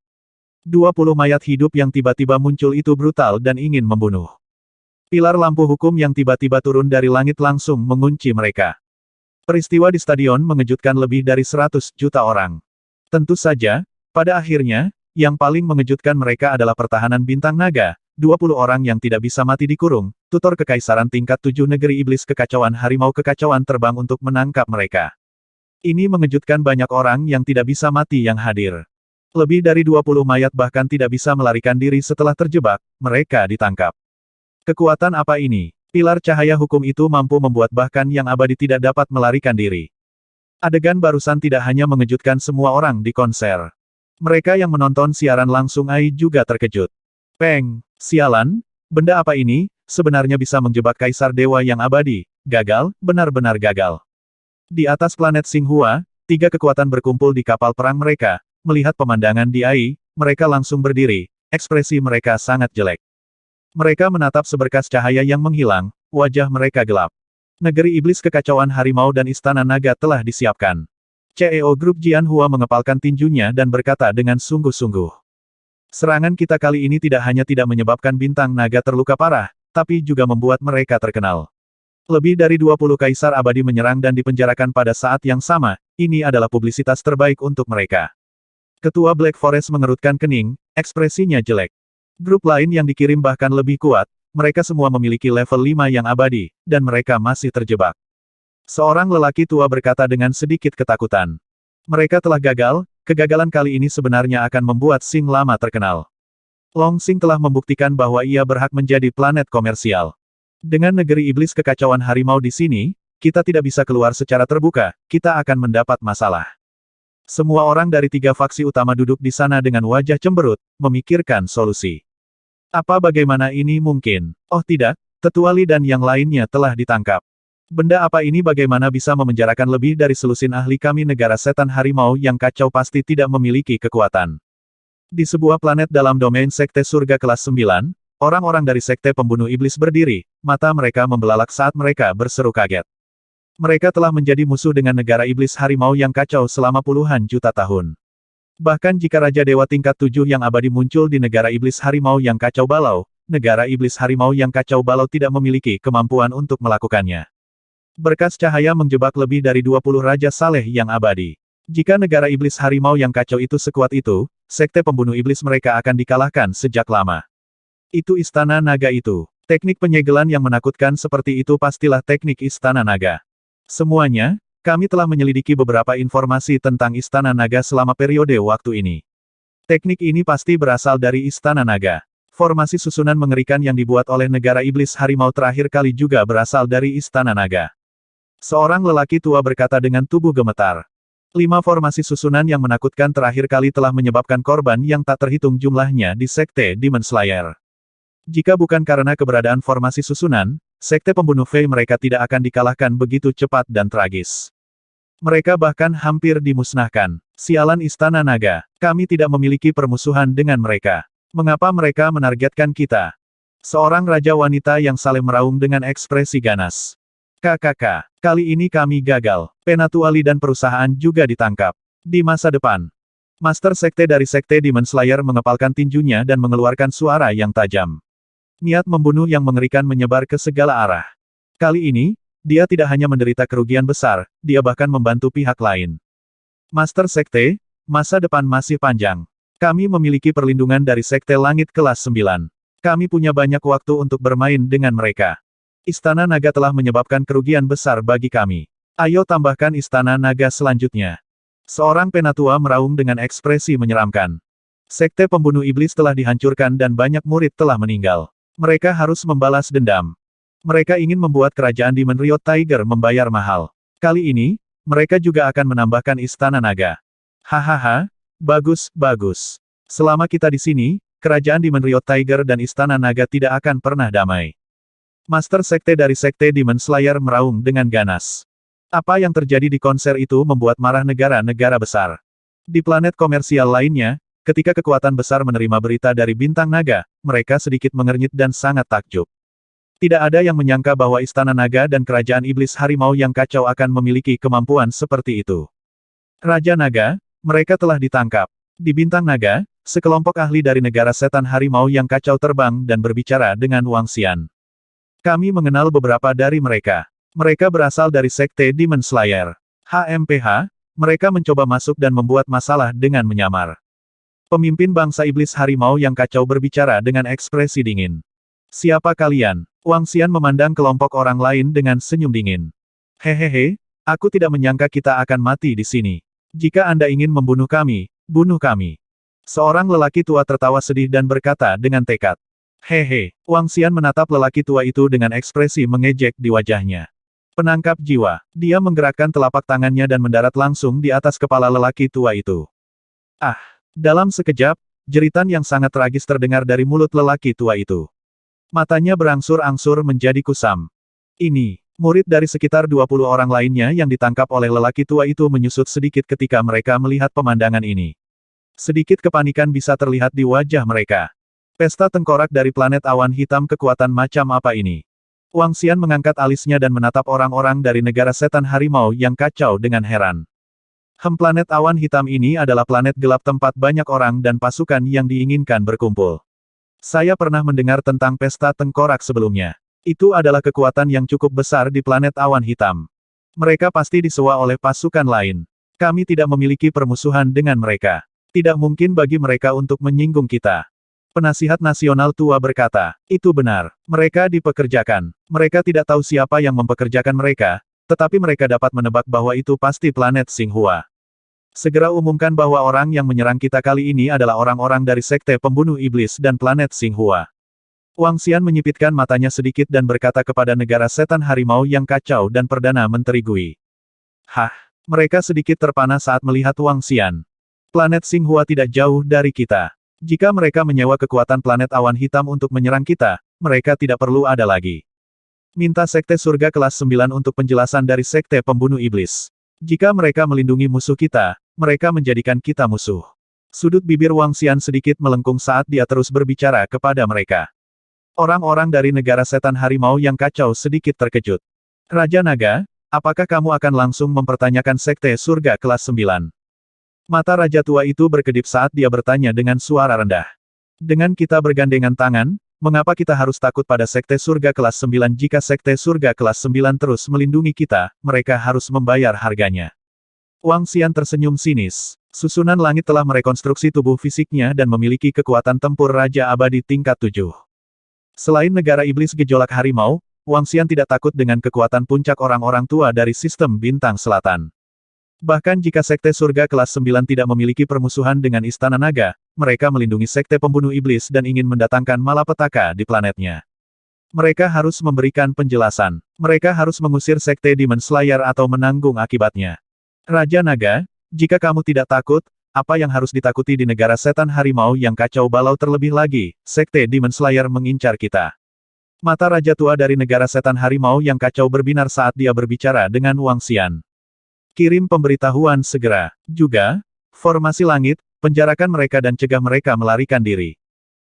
20 mayat hidup yang tiba-tiba muncul itu brutal dan ingin membunuh. Pilar lampu hukum yang tiba-tiba turun dari langit langsung mengunci mereka. Peristiwa di stadion mengejutkan lebih dari 100 juta orang. Tentu saja, pada akhirnya, yang paling mengejutkan mereka adalah pertahanan bintang naga, 20 orang yang tidak bisa mati dikurung, tutor kekaisaran tingkat 7 negeri iblis kekacauan harimau kekacauan terbang untuk menangkap mereka. Ini mengejutkan banyak orang yang tidak bisa mati yang hadir. Lebih dari 20 mayat bahkan tidak bisa melarikan diri setelah terjebak, mereka ditangkap. Kekuatan apa ini? Pilar cahaya hukum itu mampu membuat bahkan yang abadi tidak dapat melarikan diri. Adegan barusan tidak hanya mengejutkan semua orang di konser. Mereka yang menonton siaran langsung juga terkejut. Peng, sialan, benda apa ini, sebenarnya bisa menjebak Kaisar Dewa yang abadi, gagal, benar-benar gagal. Di atas planet Xinghua, 3 kekuatan berkumpul di kapal perang mereka, melihat pemandangan di AI, mereka langsung berdiri, ekspresi mereka sangat jelek. Mereka menatap seberkas cahaya yang menghilang, wajah mereka gelap. Negeri iblis kekacauan harimau dan istana naga telah disiapkan. CEO Grup Jianhua mengepalkan tinjunya dan berkata dengan sungguh-sungguh. Serangan kita kali ini tidak hanya tidak menyebabkan bintang naga terluka parah, tapi juga membuat mereka terkenal. Lebih dari 20 kaisar abadi menyerang dan dipenjarakan pada saat yang sama, ini adalah publisitas terbaik untuk mereka. Ketua Black Forest mengerutkan kening, ekspresinya jelek. Grup lain yang dikirim bahkan lebih kuat, mereka semua memiliki level 5 yang abadi, dan mereka masih terjebak. Seorang lelaki tua berkata dengan sedikit ketakutan. Mereka telah gagal, kegagalan kali ini sebenarnya akan membuat Xing lama terkenal. Long Xing telah membuktikan bahwa ia berhak menjadi planet komersial. Dengan negeri iblis kekacauan harimau di sini, kita tidak bisa keluar secara terbuka, kita akan mendapat masalah. Semua orang dari 3 faksi utama duduk di sana dengan wajah cemberut, memikirkan solusi. Apa bagaimana ini mungkin? Oh tidak, Tetua Li dan yang lainnya telah ditangkap. Benda apa ini bagaimana bisa memenjarakan lebih dari selusin ahli kami negara setan harimau yang kacau pasti tidak memiliki kekuatan. Di sebuah planet dalam domain sekte surga kelas 9, orang-orang dari sekte pembunuh iblis berdiri, mata mereka membelalak saat mereka berseru kaget. Mereka telah menjadi musuh dengan negara iblis harimau yang kacau selama puluhan juta tahun. Bahkan jika Raja Dewa tingkat 7 yang abadi muncul di negara iblis harimau yang kacau balau, negara iblis harimau yang kacau balau tidak memiliki kemampuan untuk melakukannya. Berkas cahaya menjebak lebih dari 20 Raja Saleh yang abadi. Jika negara iblis harimau yang kacau itu sekuat itu, sekte pembunuh iblis mereka akan dikalahkan sejak lama. Itu istana naga itu. Teknik penyegelan yang menakutkan seperti itu pastilah teknik istana naga. Semuanya, kami telah menyelidiki beberapa informasi tentang Istana Naga selama periode waktu ini. Teknik ini pasti berasal dari Istana Naga. Formasi susunan mengerikan yang dibuat oleh negara iblis harimau terakhir kali juga berasal dari Istana Naga. Seorang lelaki tua berkata dengan tubuh gemetar. 5 formasi susunan yang menakutkan terakhir kali telah menyebabkan korban yang tak terhitung jumlahnya di Sekte Demon Slayer. Jika bukan karena keberadaan formasi susunan, Sekte pembunuh Fei mereka tidak akan dikalahkan begitu cepat dan tragis. Mereka bahkan hampir dimusnahkan. Sialan Istana Naga. Kami tidak memiliki permusuhan dengan mereka. Mengapa mereka menargetkan kita? Seorang raja wanita yang saling meraung dengan ekspresi ganas. KKK, kali ini kami gagal. Penatua Li dan perusahaan juga ditangkap. Di masa depan, Master Sekte dari Sekte Demon Slayer mengepalkan tinjunya dan mengeluarkan suara yang tajam. Niat membunuh yang mengerikan menyebar ke segala arah. Kali ini, dia tidak hanya menderita kerugian besar, dia bahkan membantu pihak lain. Master Sekte, masa depan masih panjang. Kami memiliki perlindungan dari Sekte Langit kelas 9. Kami punya banyak waktu untuk bermain dengan mereka. Istana Naga telah menyebabkan kerugian besar bagi kami. Ayo tambahkan Istana Naga selanjutnya. Seorang penatua meraung dengan ekspresi menyeramkan. Sekte pembunuh iblis telah dihancurkan dan banyak murid telah meninggal. Mereka harus membalas dendam. Mereka ingin membuat kerajaan Demon Riot Tiger membayar mahal. Kali ini, mereka juga akan menambahkan Istana Naga. Hahaha, bagus, bagus. Selama kita di sini, kerajaan Demon Riot Tiger dan Istana Naga tidak akan pernah damai. Master Sekte dari Sekte Demon Slayer meraung dengan ganas. Apa yang terjadi di konser itu membuat marah negara-negara besar. Di planet komersial lainnya, ketika kekuatan besar menerima berita dari Bintang Naga, mereka sedikit mengernyit dan sangat takjub. Tidak ada yang menyangka bahwa Istana Naga dan Kerajaan Iblis Harimau yang kacau akan memiliki kemampuan seperti itu. Raja Naga, mereka telah ditangkap. Di Bintang Naga, sekelompok ahli dari negara setan harimau yang kacau terbang dan berbicara dengan Wang Xian. Kami mengenal beberapa dari mereka. Mereka berasal dari Sekte Demon Slayer. HMPH, mereka mencoba masuk dan membuat masalah dengan menyamar. Pemimpin bangsa iblis harimau yang kacau berbicara dengan ekspresi dingin. Siapa kalian? Wang Xian memandang kelompok orang lain dengan senyum dingin. Hehehe, aku tidak menyangka kita akan mati di sini. Jika Anda ingin membunuh kami, bunuh kami. Seorang lelaki tua tertawa sedih dan berkata dengan tekad. Hehe, Wang Xian menatap lelaki tua itu dengan ekspresi mengejek di wajahnya. Penangkap jiwa. Dia menggerakkan telapak tangannya dan mendarat langsung di atas kepala lelaki tua itu. Ah! Dalam sekejap, jeritan yang sangat tragis terdengar dari mulut lelaki tua itu. Matanya berangsur-angsur menjadi kusam. Ini, murid dari sekitar 20 orang lainnya yang ditangkap oleh lelaki tua itu menyusut sedikit ketika mereka melihat pemandangan ini. Sedikit kepanikan bisa terlihat di wajah mereka. Pesta tengkorak dari planet awan hitam kekuatan macam apa ini? Wang Xian mengangkat alisnya dan menatap orang-orang dari negara setan harimau yang kacau dengan heran. Planet awan hitam ini adalah planet gelap tempat banyak orang dan pasukan yang diinginkan berkumpul. Saya pernah mendengar tentang pesta tengkorak sebelumnya. Itu adalah kekuatan yang cukup besar di planet awan hitam. Mereka pasti disewa oleh pasukan lain. Kami tidak memiliki permusuhan dengan mereka. Tidak mungkin bagi mereka untuk menyinggung kita. Penasihat nasional tua berkata, itu benar. Mereka dipekerjakan. Mereka tidak tahu siapa yang mempekerjakan mereka, tetapi mereka dapat menebak bahwa itu pasti planet Xinghua. Segera umumkan bahwa orang yang menyerang kita kali ini adalah orang-orang dari Sekte Pembunuh Iblis dan planet Xinghua. Wang Xian menyipitkan matanya sedikit dan berkata kepada negara setan harimau yang kacau dan Perdana Menteri Gui. Hah, mereka sedikit terpana saat melihat Wang Xian. Planet Xinghua tidak jauh dari kita. Jika mereka menyewa kekuatan planet awan hitam untuk menyerang kita, mereka tidak perlu ada lagi. Minta Sekte Surga kelas 9 untuk penjelasan dari Sekte Pembunuh Iblis. Jika mereka melindungi musuh kita, mereka menjadikan kita musuh. Sudut bibir Wang Xian sedikit melengkung saat dia terus berbicara kepada mereka. Orang-orang dari negara setan harimau yang kacau sedikit terkejut. Raja Naga, apakah kamu akan langsung mempertanyakan Sekte Surga kelas 9? Mata Raja Tua itu berkedip saat dia bertanya dengan suara rendah. Dengan kita bergandengan tangan, mengapa kita harus takut pada Sekte Surga kelas 9 jika Sekte Surga kelas 9 terus melindungi kita, mereka harus membayar harganya. Wang Xian tersenyum sinis. Susunan langit telah merekonstruksi tubuh fisiknya dan memiliki kekuatan tempur Raja Abadi tingkat 7. Selain negara iblis gejolak harimau, Wang Xian tidak takut dengan kekuatan puncak orang-orang tua dari sistem bintang selatan. Bahkan jika Sekte Surga kelas 9 tidak memiliki permusuhan dengan Istana Naga, mereka melindungi Sekte Pembunuh Iblis dan ingin mendatangkan malapetaka di planetnya. Mereka harus memberikan penjelasan. Mereka harus mengusir Sekte Demon Slayer atau menanggung akibatnya. Raja Naga, jika kamu tidak takut, apa yang harus ditakuti di negara setan harimau yang kacau balau terlebih lagi, Sekte Demon Slayer mengincar kita. Mata Raja Tua dari negara setan harimau yang kacau berbinar saat dia berbicara dengan Wang Xian. Kirim pemberitahuan segera. Juga, formasi langit, penjarakan mereka dan cegah mereka melarikan diri.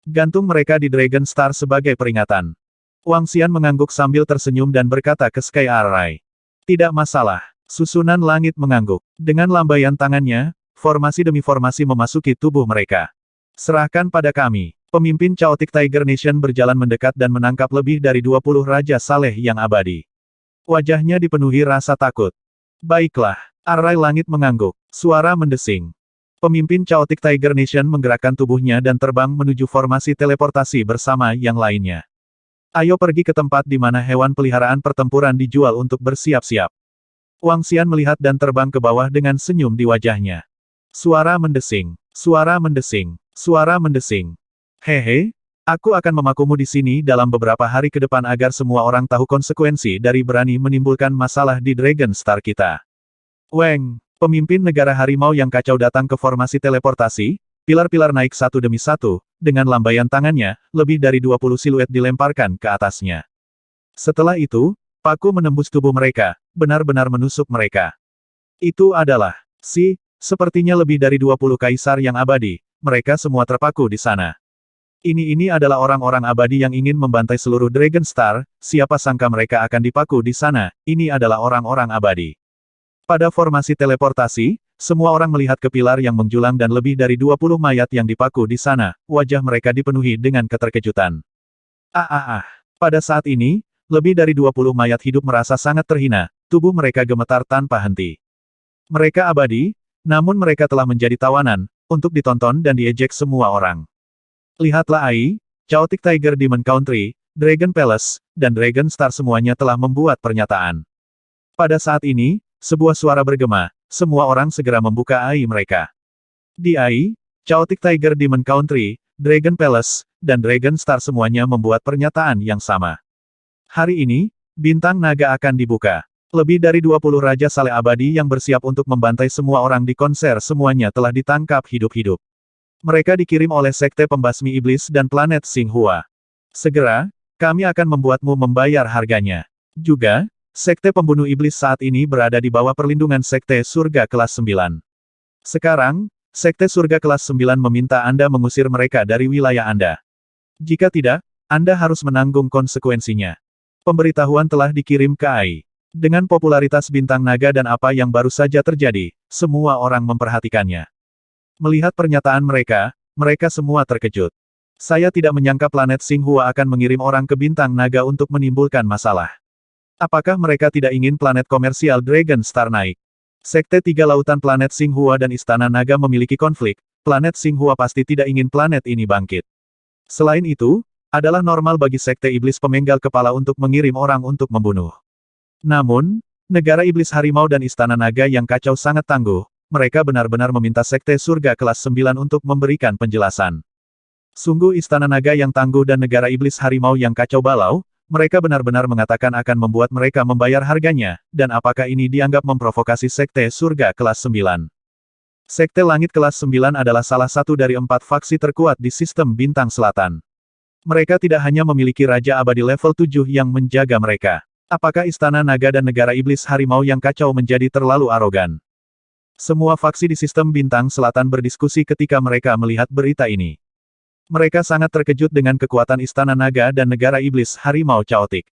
Gantung mereka di Dragon Star sebagai peringatan. Wang Xian mengangguk sambil tersenyum dan berkata ke Sky Array. Tidak masalah. Susunan langit mengangguk. Dengan lambaian tangannya, formasi demi formasi memasuki tubuh mereka. Serahkan pada kami. Pemimpin Chaotic Tiger Nation berjalan mendekat dan menangkap lebih dari 20 Raja Saleh yang abadi. Wajahnya dipenuhi rasa takut. Baiklah, Array Langit mengangguk. Suara mendesing. Pemimpin Chaotic Tiger Nation menggerakkan tubuhnya dan terbang menuju formasi teleportasi bersama yang lainnya. Ayo pergi ke tempat di mana hewan peliharaan pertempuran dijual untuk bersiap-siap. Wang Xian melihat dan terbang ke bawah dengan senyum di wajahnya. Suara mendesing, suara mendesing, suara mendesing. Hehe, aku akan memakumu di sini dalam beberapa hari ke depan agar semua orang tahu konsekuensi dari berani menimbulkan masalah di Dragon Star kita. Weng, pemimpin negara harimau yang kacau datang ke formasi teleportasi, pilar-pilar naik satu demi satu, dengan lambaian tangannya, lebih dari 20 siluet dilemparkan ke atasnya. Setelah itu, paku menembus tubuh mereka, benar-benar menusuk mereka. Itu adalah, sepertinya lebih dari 20 kaisar yang abadi, mereka semua terpaku di sana. Ini adalah orang-orang abadi yang ingin membantai seluruh Dragon Star, siapa sangka mereka akan dipaku di sana, ini adalah orang-orang abadi. Pada formasi teleportasi, semua orang melihat ke pilar yang menjulang dan lebih dari 20 mayat yang dipaku di sana, wajah mereka dipenuhi dengan keterkejutan. Pada saat ini, lebih dari 20 mayat hidup merasa sangat terhina, tubuh mereka gemetar tanpa henti. Mereka abadi, namun mereka telah menjadi tawanan, untuk ditonton dan diejek semua orang. Lihatlah Ai, Chaotic Tiger Demon Country, Dragon Palace, dan Dragon Star semuanya telah membuat pernyataan. Pada saat ini, sebuah suara bergema, semua orang segera membuka Ai mereka. Di Ai, Chaotic Tiger Demon Country, Dragon Palace, dan Dragon Star semuanya membuat pernyataan yang sama. Hari ini, bintang naga akan dibuka. Lebih dari 20 Raja Saleh Abadi yang bersiap untuk membantai semua orang di konser semuanya telah ditangkap hidup-hidup. Mereka dikirim oleh Sekte Pembasmi Iblis dan planet Xinghua. Segera, kami akan membuatmu membayar harganya. Juga, Sekte Pembunuh Iblis saat ini berada di bawah perlindungan Sekte Surga kelas 9. Sekarang, Sekte Surga kelas 9 meminta Anda mengusir mereka dari wilayah Anda. Jika tidak, Anda harus menanggung konsekuensinya. Pemberitahuan telah dikirim ke Ai. Dengan popularitas bintang naga dan apa yang baru saja terjadi, semua orang memperhatikannya. Melihat pernyataan mereka, mereka semua terkejut. Saya tidak menyangka planet Xinghua akan mengirim orang ke bintang naga untuk menimbulkan masalah. Apakah mereka tidak ingin planet komersial Dragon Star naik? Sekte Tiga Lautan planet Xinghua dan Istana Naga memiliki konflik, planet Xinghua pasti tidak ingin planet ini bangkit. Selain itu, adalah normal bagi Sekte Iblis Pemenggal Kepala untuk mengirim orang untuk membunuh. Namun, negara Iblis Harimau dan Istana Naga yang kacau sangat tangguh, mereka benar-benar meminta Sekte Surga kelas 9 untuk memberikan penjelasan. Sungguh Istana Naga yang tangguh dan negara Iblis Harimau yang kacau balau, mereka benar-benar mengatakan akan membuat mereka membayar harganya, dan apakah ini dianggap memprovokasi Sekte Surga kelas 9? Sekte Langit kelas 9 adalah salah satu dari 4 faksi terkuat di sistem Bintang Selatan. Mereka tidak hanya memiliki Raja Abadi level 7 yang menjaga mereka. Apakah Istana Naga dan negara Iblis Harimau yang kacau menjadi terlalu arogan? Semua faksi di sistem Bintang Selatan berdiskusi ketika mereka melihat berita ini. Mereka sangat terkejut dengan kekuatan Istana Naga dan negara Iblis Harimau Chaotic.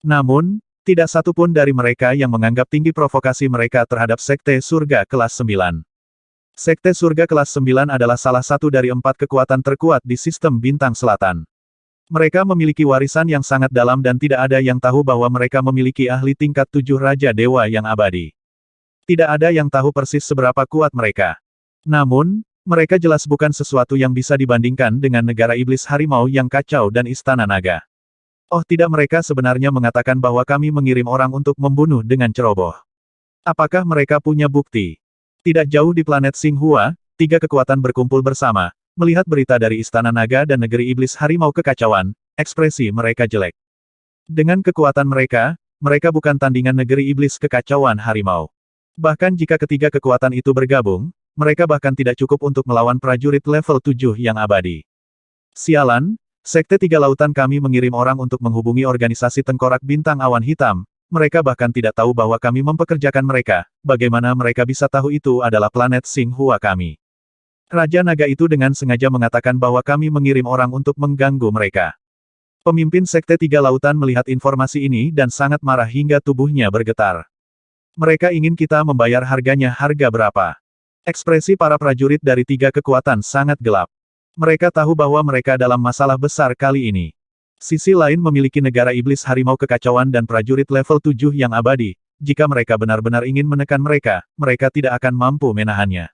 Namun, tidak satu pun dari mereka yang menganggap tinggi provokasi mereka terhadap Sekte Surga kelas 9. Sekte Surga kelas 9 adalah salah satu dari 4 kekuatan terkuat di sistem Bintang Selatan. Mereka memiliki warisan yang sangat dalam dan tidak ada yang tahu bahwa mereka memiliki ahli tingkat 7 Raja Dewa yang abadi. Tidak ada yang tahu persis seberapa kuat mereka. Namun, mereka jelas bukan sesuatu yang bisa dibandingkan dengan negara Iblis Harimau yang kacau dan Istana Naga. Oh tidak, mereka sebenarnya mengatakan bahwa kami mengirim orang untuk membunuh dengan ceroboh. Apakah mereka punya bukti? Tidak jauh di planet Xinghua, 3 kekuatan berkumpul bersama, melihat berita dari Istana Naga dan negeri Iblis Harimau kekacauan, ekspresi mereka jelek. Dengan kekuatan mereka, mereka bukan tandingan negeri Iblis kekacauan Harimau. Bahkan jika ketiga kekuatan itu bergabung, mereka bahkan tidak cukup untuk melawan prajurit level 7 yang abadi. Sialan, Sekte Tiga Lautan kami mengirim orang untuk menghubungi organisasi Tengkorak Bintang Awan Hitam, mereka bahkan tidak tahu bahwa kami mempekerjakan mereka, bagaimana mereka bisa tahu itu adalah planet Xinghua kami. Raja Naga itu dengan sengaja mengatakan bahwa kami mengirim orang untuk mengganggu mereka. Pemimpin Sekte Tiga Lautan melihat informasi ini dan sangat marah hingga tubuhnya bergetar. Mereka ingin kita membayar harganya harga berapa? Ekspresi para prajurit dari 3 kekuatan sangat gelap. Mereka tahu bahwa mereka dalam masalah besar kali ini. Sisi lain memiliki negara Iblis Harimau kekacauan dan prajurit level 7 yang abadi. Jika mereka benar-benar ingin menekan mereka, mereka tidak akan mampu menahannya.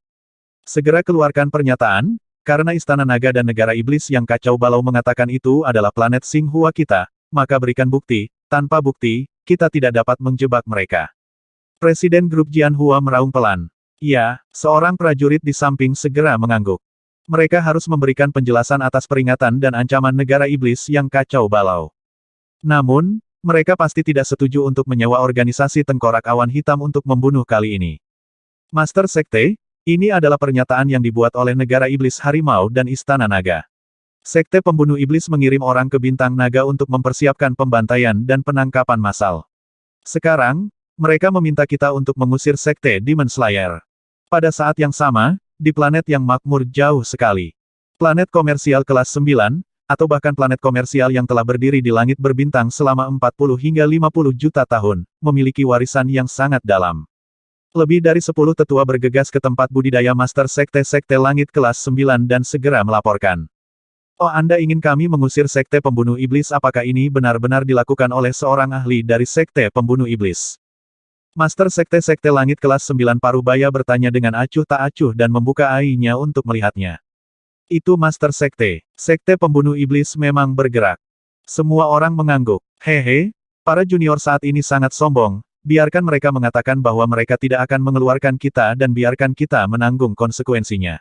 Segera keluarkan pernyataan, karena Istana Naga dan Negara Iblis yang kacau balau mengatakan itu adalah planet Xinghua kita, maka berikan bukti, tanpa bukti, kita tidak dapat menjebak mereka. Presiden Grup Jianhua meraung pelan. Ya, seorang prajurit di samping segera mengangguk. Mereka harus memberikan penjelasan atas peringatan dan ancaman Negara Iblis yang kacau balau. Namun, mereka pasti tidak setuju untuk menyewa organisasi Tengkorak Awan Hitam untuk membunuh kali ini. Master Sekte, ini adalah pernyataan yang dibuat oleh Negara Iblis Harimau dan Istana Naga. Sekte Pembunuh Iblis mengirim orang ke Bintang Naga untuk mempersiapkan pembantaian dan penangkapan massal. Sekarang, mereka meminta kita untuk mengusir Sekte Demon Slayer. Pada saat yang sama, di planet yang makmur jauh sekali. Planet komersial kelas 9, atau bahkan planet komersial yang telah berdiri di langit berbintang selama 40 hingga 50 juta tahun, memiliki warisan yang sangat dalam. Lebih dari 10 tetua bergegas ke tempat budidaya Master Sekte-Sekte Langit kelas 9 dan segera melaporkan. Oh, Anda ingin kami mengusir Sekte Pembunuh Iblis? Apakah ini benar-benar dilakukan oleh seorang ahli dari Sekte Pembunuh Iblis? Master Sekte-Sekte Langit kelas 9 Parubaya bertanya dengan acuh tak acuh dan membuka ainya untuk melihatnya. Itu Master Sekte. Sekte Pembunuh Iblis memang bergerak. Semua orang mengangguk. Hehe, para junior saat ini sangat sombong. Biarkan mereka mengatakan bahwa mereka tidak akan mengeluarkan kita dan biarkan kita menanggung konsekuensinya.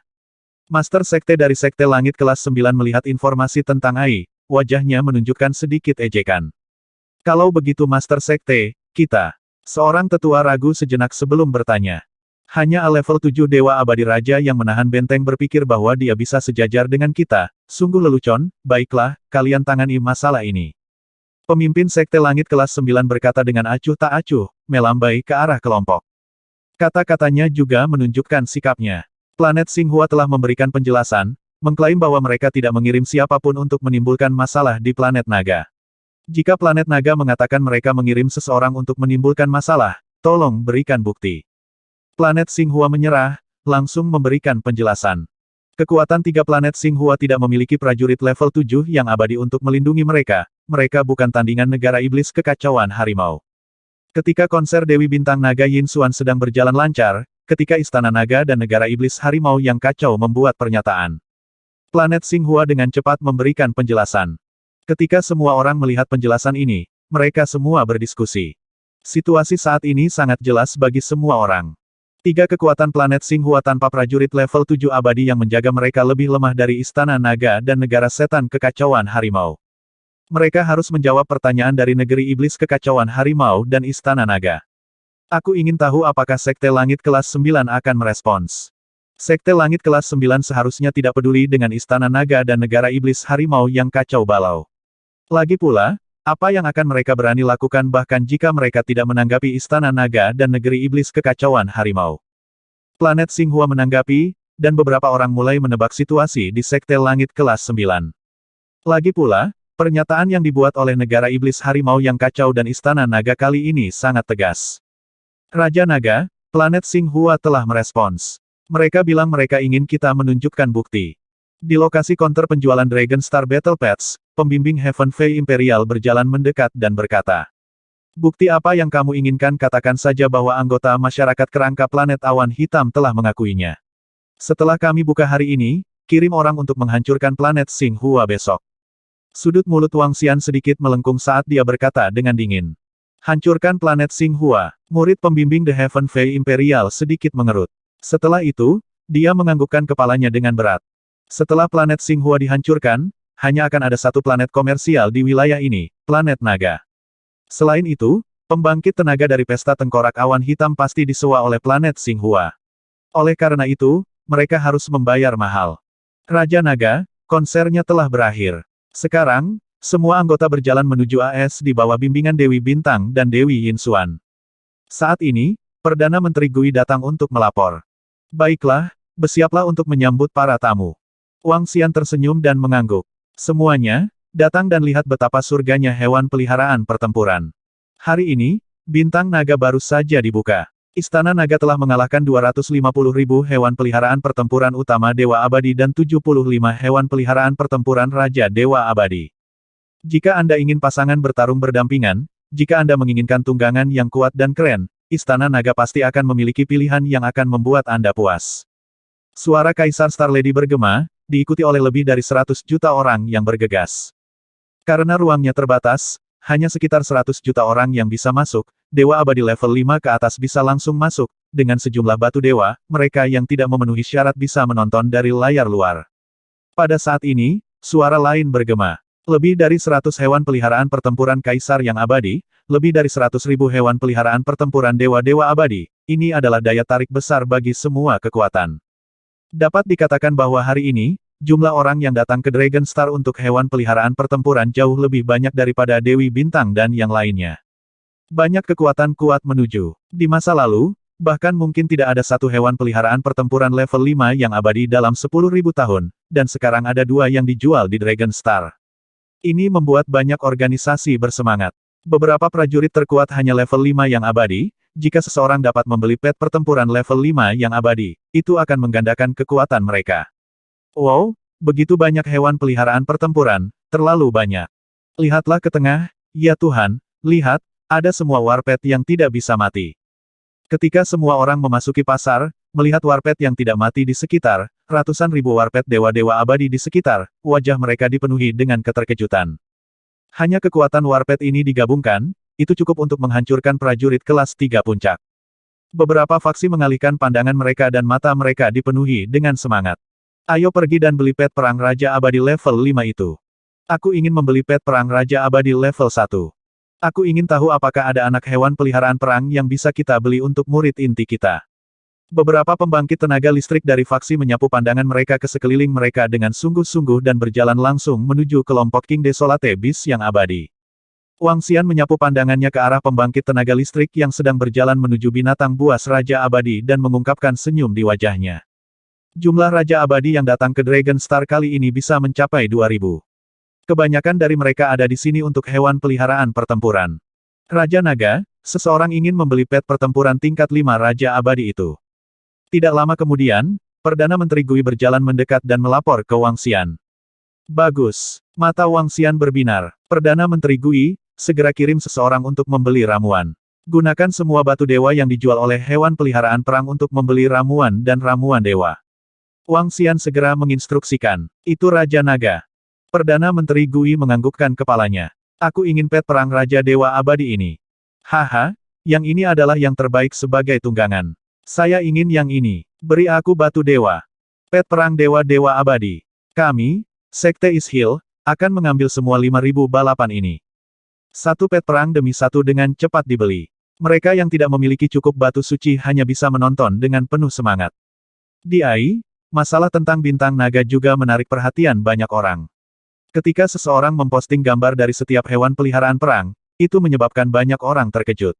Master Sekte dari Sekte Langit kelas 9 melihat informasi tentang AI, wajahnya menunjukkan sedikit ejekan. Kalau begitu Master Sekte, kita. Seorang tetua ragu sejenak sebelum bertanya. Hanya level 7 Dewa Abadi Raja yang menahan benteng berpikir bahwa dia bisa sejajar dengan kita, sungguh lelucon. Baiklah, kalian tangani masalah ini. Pemimpin Sekte Langit kelas 9 berkata dengan acuh tak acuh, melambai ke arah kelompok. Kata-katanya juga menunjukkan sikapnya. Planet Xinghua telah memberikan penjelasan, mengklaim bahwa mereka tidak mengirim siapapun untuk menimbulkan masalah di planet Naga. Jika planet Naga mengatakan mereka mengirim seseorang untuk menimbulkan masalah, tolong berikan bukti. Planet Xinghua menyerah, langsung memberikan penjelasan. Kekuatan 3 planet Xinghua tidak memiliki prajurit level 7 yang abadi untuk melindungi mereka. Mereka bukan tandingan Negara Iblis Kekacauan Harimau. Ketika konser Dewi Bintang Naga Yin Xuan sedang berjalan lancar, ketika Istana Naga dan Negara Iblis Harimau yang kacau membuat pernyataan. Planet Xinghua dengan cepat memberikan penjelasan. Ketika semua orang melihat penjelasan ini, mereka semua berdiskusi. Situasi saat ini sangat jelas bagi semua orang. 3 kekuatan planet Xinghua tanpa prajurit level 7 abadi yang menjaga mereka lebih lemah dari Istana Naga dan Negara Setan Kekacauan Harimau. Mereka harus menjawab pertanyaan dari Negeri Iblis Kekacauan Harimau dan Istana Naga. Aku ingin tahu apakah Sekte Langit kelas 9 akan merespons. Sekte Langit kelas 9 seharusnya tidak peduli dengan Istana Naga dan Negara Iblis Harimau yang kacau balau. Lagi pula, apa yang akan mereka berani lakukan bahkan jika mereka tidak menanggapi Istana Naga dan Negeri Iblis Kekacauan Harimau? Planet Xinghua menanggapi, dan beberapa orang mulai menebak situasi di Sekte Langit kelas 9. Lagi pula, pernyataan yang dibuat oleh Negara Iblis Harimau yang kacau dan Istana Naga kali ini sangat tegas. Raja Naga, planet Xinghua telah merespons. Mereka bilang mereka ingin kita menunjukkan bukti. Di lokasi konter penjualan Dragon Star Battle Pass, pembimbing Heaven Fei Imperial berjalan mendekat dan berkata, "Bukti apa yang kamu inginkan? Katakan saja bahwa anggota masyarakat kerangka planet awan hitam telah mengakuinya. Setelah kami buka hari ini, kirim orang untuk menghancurkan planet Xinghua besok." Sudut mulut Wang Xian sedikit melengkung saat dia berkata dengan dingin. Hancurkan planet Xinghua. Murid pembimbing The Heaven Fei Imperial sedikit mengerut. Setelah itu, dia menganggukkan kepalanya dengan berat. Setelah planet Xinghua dihancurkan, hanya akan ada satu planet komersial di wilayah ini, planet Naga. Selain itu, pembangkit tenaga dari pesta tengkorak awan hitam pasti disewa oleh planet Xinghua. Oleh karena itu, mereka harus membayar mahal. Raja Naga, konsernya telah berakhir. Sekarang, semua anggota berjalan menuju AS di bawah bimbingan Dewi Bintang dan Dewi Yin Xuan. Saat ini, Perdana Menteri Gui datang untuk melapor. Baiklah, bersiaplah untuk menyambut para tamu. Wang Xian tersenyum dan mengangguk. Semuanya, datang dan lihat betapa surganya hewan peliharaan pertempuran. Hari ini, Bintang Naga baru saja dibuka. Istana Naga telah mengalahkan 250.000 hewan peliharaan pertempuran utama Dewa Abadi dan 75 hewan peliharaan pertempuran Raja Dewa Abadi. Jika Anda ingin pasangan bertarung berdampingan, jika Anda menginginkan tunggangan yang kuat dan keren, Istana Naga pasti akan memiliki pilihan yang akan membuat Anda puas. Suara Kaisar Star Lady bergema, diikuti oleh lebih dari 100 juta orang yang bergegas. Karena ruangnya terbatas, hanya sekitar 100 juta orang yang bisa masuk, Dewa Abadi level 5 ke atas bisa langsung masuk, dengan sejumlah batu dewa, mereka yang tidak memenuhi syarat bisa menonton dari layar luar. Pada saat ini, suara lain bergema. Lebih dari 100 hewan peliharaan pertempuran Kaisar yang abadi, lebih dari 100.000 hewan peliharaan pertempuran dewa-dewa abadi, ini adalah daya tarik besar bagi semua kekuatan. Dapat dikatakan bahwa hari ini, jumlah orang yang datang ke Dragon Star untuk hewan peliharaan pertempuran jauh lebih banyak daripada Dewi Bintang dan yang lainnya. Banyak kekuatan kuat menuju. Di masa lalu, bahkan mungkin tidak ada satu hewan peliharaan pertempuran level 5 yang abadi dalam 10.000 tahun, dan sekarang ada 2 yang dijual di Dragon Star. Ini membuat banyak organisasi bersemangat. Beberapa prajurit terkuat hanya level 5 yang abadi. Jika seseorang dapat membeli pet pertempuran level 5 yang abadi, itu akan menggandakan kekuatan mereka. Wow, begitu banyak hewan peliharaan pertempuran, terlalu banyak. Lihatlah ke tengah, ya Tuhan, lihat, ada semua warpet yang tidak bisa mati. Ketika semua orang memasuki pasar, melihat warpet yang tidak mati di sekitar, ratusan ribu warpet dewa-dewa abadi di sekitar, wajah mereka dipenuhi dengan keterkejutan. Hanya kekuatan warpet ini digabungkan, itu cukup untuk menghancurkan prajurit kelas 3 puncak. Beberapa faksi mengalihkan pandangan mereka dan mata mereka dipenuhi dengan semangat. Ayo pergi dan beli pet perang Raja Abadi level 5 itu. Aku ingin membeli pet perang Raja Abadi level 1. Aku ingin tahu apakah ada anak hewan peliharaan perang yang bisa kita beli untuk murid inti kita. Beberapa pembangkit tenaga listrik dari faksi menyapu pandangan mereka ke sekeliling mereka dengan sungguh-sungguh dan berjalan langsung menuju kelompok King Desolate Beast yang abadi. Wang Xian menyapu pandangannya ke arah pembangkit tenaga listrik yang sedang berjalan menuju binatang buas Raja Abadi dan mengungkapkan senyum di wajahnya. Jumlah Raja Abadi yang datang ke Dragon Star kali ini bisa mencapai 2.000. Kebanyakan dari mereka ada di sini untuk hewan peliharaan pertempuran. Raja Naga, seseorang ingin membeli pet pertempuran tingkat 5 Raja Abadi itu. Tidak lama kemudian, Perdana Menteri Gui berjalan mendekat dan melapor ke Wang Xian. Bagus. Mata Wang Xian berbinar. Perdana Menteri Gui, segera kirim seseorang untuk membeli ramuan. Gunakan semua batu dewa yang dijual oleh hewan peliharaan perang untuk membeli ramuan dan ramuan dewa. Wang Xian segera menginstruksikan. Itu Raja Naga. Perdana Menteri Gui menganggukkan kepalanya. Aku ingin pet perang Raja Dewa Abadi ini. Haha, yang ini adalah yang terbaik sebagai tunggangan. Saya ingin yang ini. Beri aku batu dewa. Pet perang Dewa-Dewa Abadi. Kami, Sekte Ishil, akan mengambil semua 5.000 balapan ini. Satu pet perang demi satu dengan cepat dibeli. Mereka yang tidak memiliki cukup batu suci hanya bisa menonton dengan penuh semangat. Di AI, masalah tentang bintang naga juga menarik perhatian banyak orang. Ketika seseorang memposting gambar dari setiap hewan peliharaan perang, itu menyebabkan banyak orang terkejut.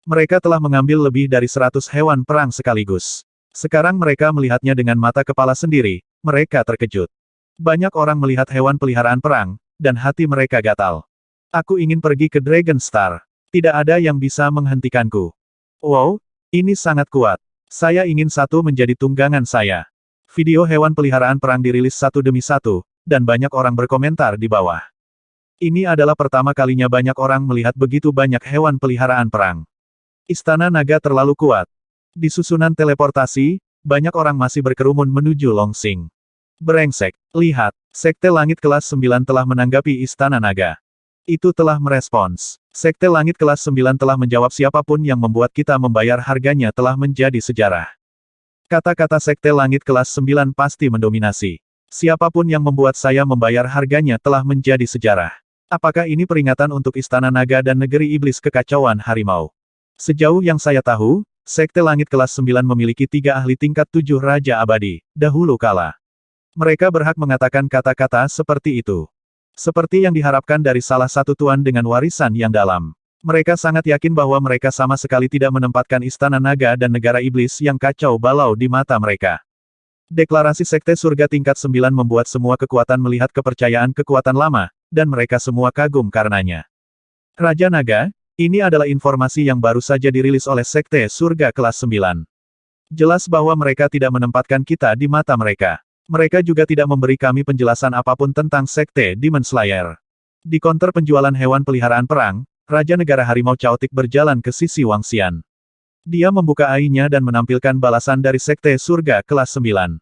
Mereka telah mengambil lebih dari 100 hewan perang sekaligus. Sekarang mereka melihatnya dengan mata kepala sendiri, mereka terkejut. Banyak orang melihat hewan peliharaan perang, dan hati mereka gatal. Aku ingin pergi ke Dragon Star. Tidak ada yang bisa menghentikanku. Wow, ini sangat kuat. Saya ingin satu menjadi tunggangan saya. Video hewan peliharaan perang dirilis satu demi satu, dan banyak orang berkomentar di bawah. Ini adalah pertama kalinya banyak orang melihat begitu banyak hewan peliharaan perang. Istana Naga terlalu kuat. Di susunan teleportasi, banyak orang masih berkerumun menuju Longsing. Brengsek, lihat, Sekte Langit kelas 9 telah menanggapi Istana Naga. Itu telah merespons. Sekte Langit kelas 9 telah menjawab siapapun yang membuat kita membayar harganya telah menjadi sejarah. Kata-kata Sekte Langit kelas 9 pasti mendominasi. Siapapun yang membuat saya membayar harganya telah menjadi sejarah. Apakah ini peringatan untuk Istana Naga dan Negeri Iblis Kekacauan Harimau? Sejauh yang saya tahu, Sekte Langit kelas 9 memiliki 3 ahli tingkat 7 Raja Abadi, dahulu kala. Mereka berhak mengatakan kata-kata seperti itu. Seperti yang diharapkan dari salah satu tuan dengan warisan yang dalam. Mereka sangat yakin bahwa mereka sama sekali tidak menempatkan Istana Naga dan Negara Iblis yang kacau balau di mata mereka. Deklarasi Sekte Surga tingkat 9 membuat semua kekuatan melihat kepercayaan kekuatan lama, dan mereka semua kagum karenanya. Raja Naga, ini adalah informasi yang baru saja dirilis oleh Sekte Surga kelas 9. Jelas bahwa mereka tidak menempatkan kita di mata mereka. Mereka juga tidak memberi kami penjelasan apapun tentang Sekte Demon Slayer. Di konter penjualan hewan peliharaan perang, Raja Negara Harimau Chaotic berjalan ke sisi Wang Xian. Dia membuka AI-nya dan menampilkan balasan dari Sekte Surga kelas 9.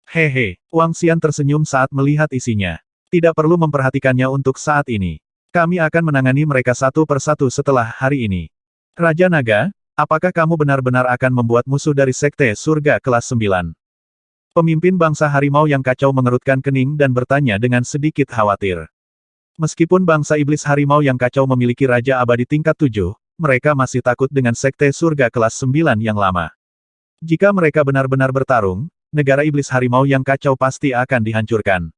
Hehe, Wang Xian tersenyum saat melihat isinya. Tidak perlu memperhatikannya untuk saat ini. Kami akan menangani mereka satu persatu setelah hari ini. Raja Naga, apakah kamu benar-benar akan membuat musuh dari Sekte Surga kelas 9? Pemimpin bangsa harimau yang kacau mengerutkan kening dan bertanya dengan sedikit khawatir. Meskipun bangsa iblis harimau yang kacau memiliki Raja Abadi tingkat 7, mereka masih takut dengan Sekte Surga kelas 9 yang lama. Jika mereka benar-benar bertarung, negara iblis harimau yang kacau pasti akan dihancurkan.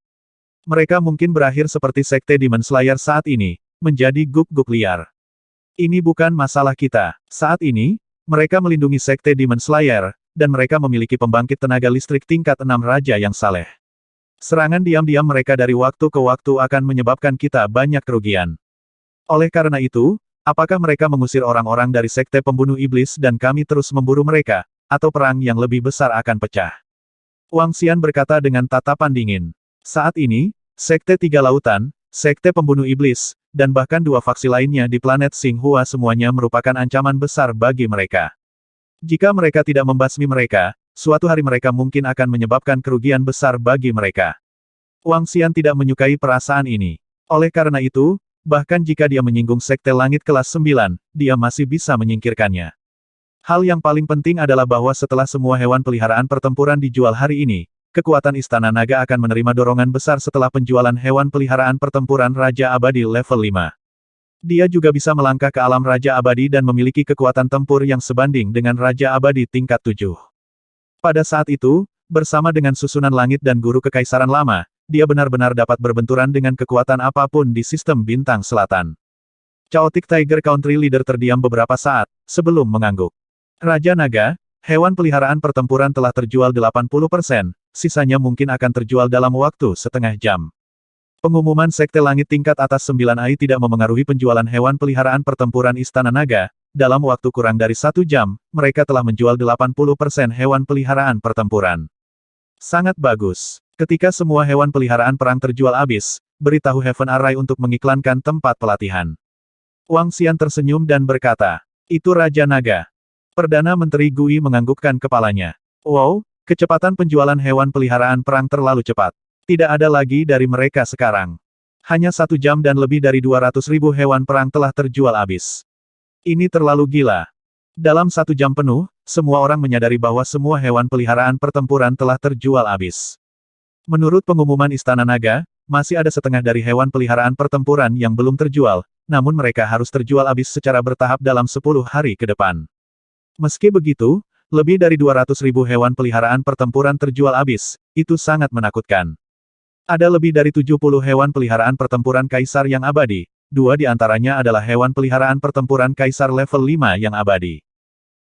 Mereka mungkin berakhir seperti Sekte Demon Slayer saat ini, menjadi guk-guk liar. Ini bukan masalah kita. Saat ini, mereka melindungi Sekte Demon Slayer, dan mereka memiliki pembangkit tenaga listrik tingkat 6 Raja yang saleh. Serangan diam-diam mereka dari waktu ke waktu akan menyebabkan kita banyak kerugian. Oleh karena itu, apakah mereka mengusir orang-orang dari Sekte Pembunuh Iblis dan kami terus memburu mereka, atau perang yang lebih besar akan pecah? Wang Xian berkata dengan tatapan dingin. Saat ini, Sekte Tiga Lautan, Sekte Pembunuh Iblis, dan bahkan 2 faksi lainnya di planet Xinghua semuanya merupakan ancaman besar bagi mereka. Jika mereka tidak membasmi mereka, suatu hari mereka mungkin akan menyebabkan kerugian besar bagi mereka. Wang Xian tidak menyukai perasaan ini. Oleh karena itu, bahkan jika dia menyinggung Sekte Langit kelas 9, dia masih bisa menyingkirkannya. Hal yang paling penting adalah bahwa setelah semua hewan peliharaan pertempuran dijual hari ini, kekuatan Istana Naga akan menerima dorongan besar setelah penjualan hewan peliharaan pertempuran Raja Abadi level 5. Dia juga bisa melangkah ke alam Raja Abadi dan memiliki kekuatan tempur yang sebanding dengan Raja Abadi tingkat 7. Pada saat itu, bersama dengan susunan langit dan guru kekaisaran lama, dia benar-benar dapat berbenturan dengan kekuatan apapun di sistem bintang selatan. Chaotic Tiger Country Leader terdiam beberapa saat, sebelum mengangguk. Raja Naga, hewan peliharaan pertempuran telah terjual 80%, sisanya mungkin akan terjual dalam waktu setengah jam. Pengumuman Sekte Langit tingkat atas 9AI tidak memengaruhi penjualan hewan peliharaan pertempuran Istana Naga. Dalam waktu kurang dari 1 jam, mereka telah menjual 80% hewan peliharaan pertempuran. Sangat bagus. Ketika semua hewan peliharaan perang terjual habis, beritahu Heaven Array untuk mengiklankan tempat pelatihan. Wang Xian tersenyum dan berkata, itu Raja Naga. Perdana Menteri Gui menganggukkan kepalanya. Wow, kecepatan penjualan hewan peliharaan perang terlalu cepat. Tidak ada lagi dari mereka sekarang. Hanya 1 jam dan lebih dari 200.000 hewan perang telah terjual habis. Ini terlalu gila. Dalam 1 jam penuh, semua orang menyadari bahwa semua hewan peliharaan pertempuran telah terjual habis. Menurut pengumuman Istana Naga, masih ada setengah dari hewan peliharaan pertempuran yang belum terjual, namun mereka harus terjual habis secara bertahap dalam 10 hari ke depan. Meski begitu, lebih dari 200.000 hewan peliharaan pertempuran terjual habis, itu sangat menakutkan. Ada lebih dari 70 hewan peliharaan pertempuran kaisar yang abadi, 2 di antaranya adalah hewan peliharaan pertempuran kaisar level 5 yang abadi.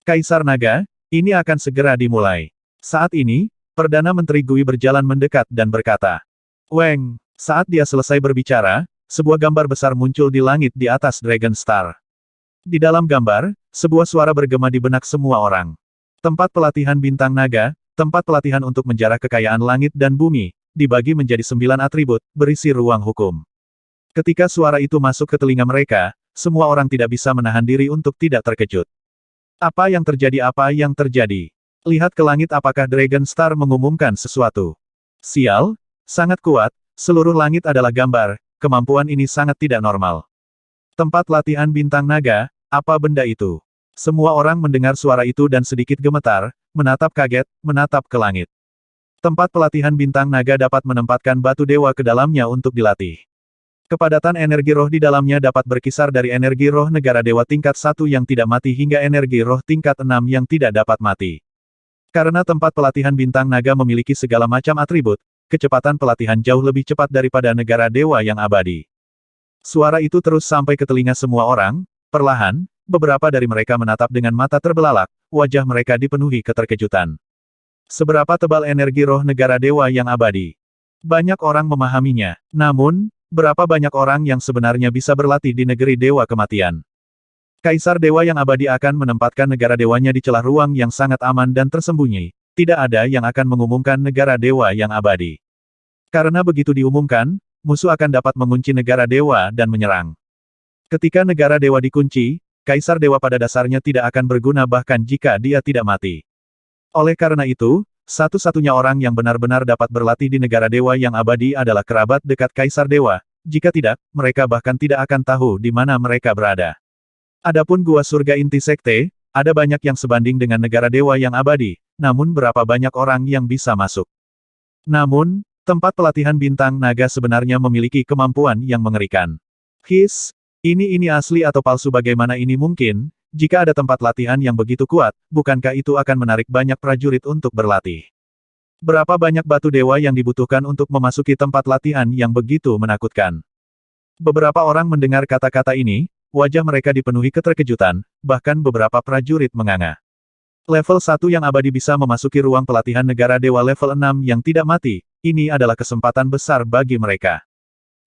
Kaisar Naga, ini akan segera dimulai. Saat ini, Perdana Menteri Gui berjalan mendekat dan berkata, Weng, saat dia selesai berbicara, sebuah gambar besar muncul di langit di atas Dragon Star. Di dalam gambar, sebuah suara bergema di benak semua orang. Tempat pelatihan bintang naga, tempat pelatihan untuk menjarah kekayaan langit dan bumi, dibagi menjadi 9 atribut, berisi ruang hukum. Ketika suara itu masuk ke telinga mereka, semua orang tidak bisa menahan diri untuk tidak terkejut. Apa yang terjadi? Apa yang terjadi? Lihat ke langit, apakah Dragon Star mengumumkan sesuatu? Sial, sangat kuat, seluruh langit adalah gambar, kemampuan ini sangat tidak normal. Tempat latihan bintang naga, apa benda itu? Semua orang mendengar suara itu dan sedikit gemetar, menatap kaget, menatap ke langit. Tempat pelatihan bintang naga dapat menempatkan batu dewa ke dalamnya untuk dilatih. Kepadatan energi roh di dalamnya dapat berkisar dari energi roh negara dewa tingkat 1 yang tidak mati hingga energi roh tingkat 6 yang tidak dapat mati. Karena tempat pelatihan bintang naga memiliki segala macam atribut, kecepatan pelatihan jauh lebih cepat daripada negara dewa yang abadi. Suara itu terus sampai ke telinga semua orang, perlahan, beberapa dari mereka menatap dengan mata terbelalak, wajah mereka dipenuhi keterkejutan. Seberapa tebal energi roh negara dewa yang abadi? Banyak orang memahaminya, namun, berapa banyak orang yang sebenarnya bisa berlatih di negeri dewa kematian? Kaisar dewa yang abadi akan menempatkan negara dewanya di celah ruang yang sangat aman dan tersembunyi, tidak ada yang akan mengumumkan negara dewa yang abadi. Karena begitu diumumkan, musuh akan dapat mengunci negara dewa dan menyerang. Ketika negara dewa dikunci, kaisar dewa pada dasarnya tidak akan berguna bahkan jika dia tidak mati. Oleh karena itu, satu-satunya orang yang benar-benar dapat berlatih di negara dewa yang abadi adalah kerabat dekat Kaisar Dewa. Jika tidak, mereka bahkan tidak akan tahu di mana mereka berada. Adapun gua surga inti sekte, ada banyak yang sebanding dengan negara dewa yang abadi, namun berapa banyak orang yang bisa masuk. Namun, tempat pelatihan bintang naga sebenarnya memiliki kemampuan yang mengerikan. Ini asli atau palsu? Bagaimana ini mungkin? Jika ada tempat latihan yang begitu kuat, bukankah itu akan menarik banyak prajurit untuk berlatih? Berapa banyak batu dewa yang dibutuhkan untuk memasuki tempat latihan yang begitu menakutkan? Beberapa orang mendengar kata-kata ini, wajah mereka dipenuhi keterkejutan, bahkan beberapa prajurit menganga. Level 1 yang abadi bisa memasuki ruang pelatihan negara dewa level 6 yang tidak mati, ini adalah kesempatan besar bagi mereka.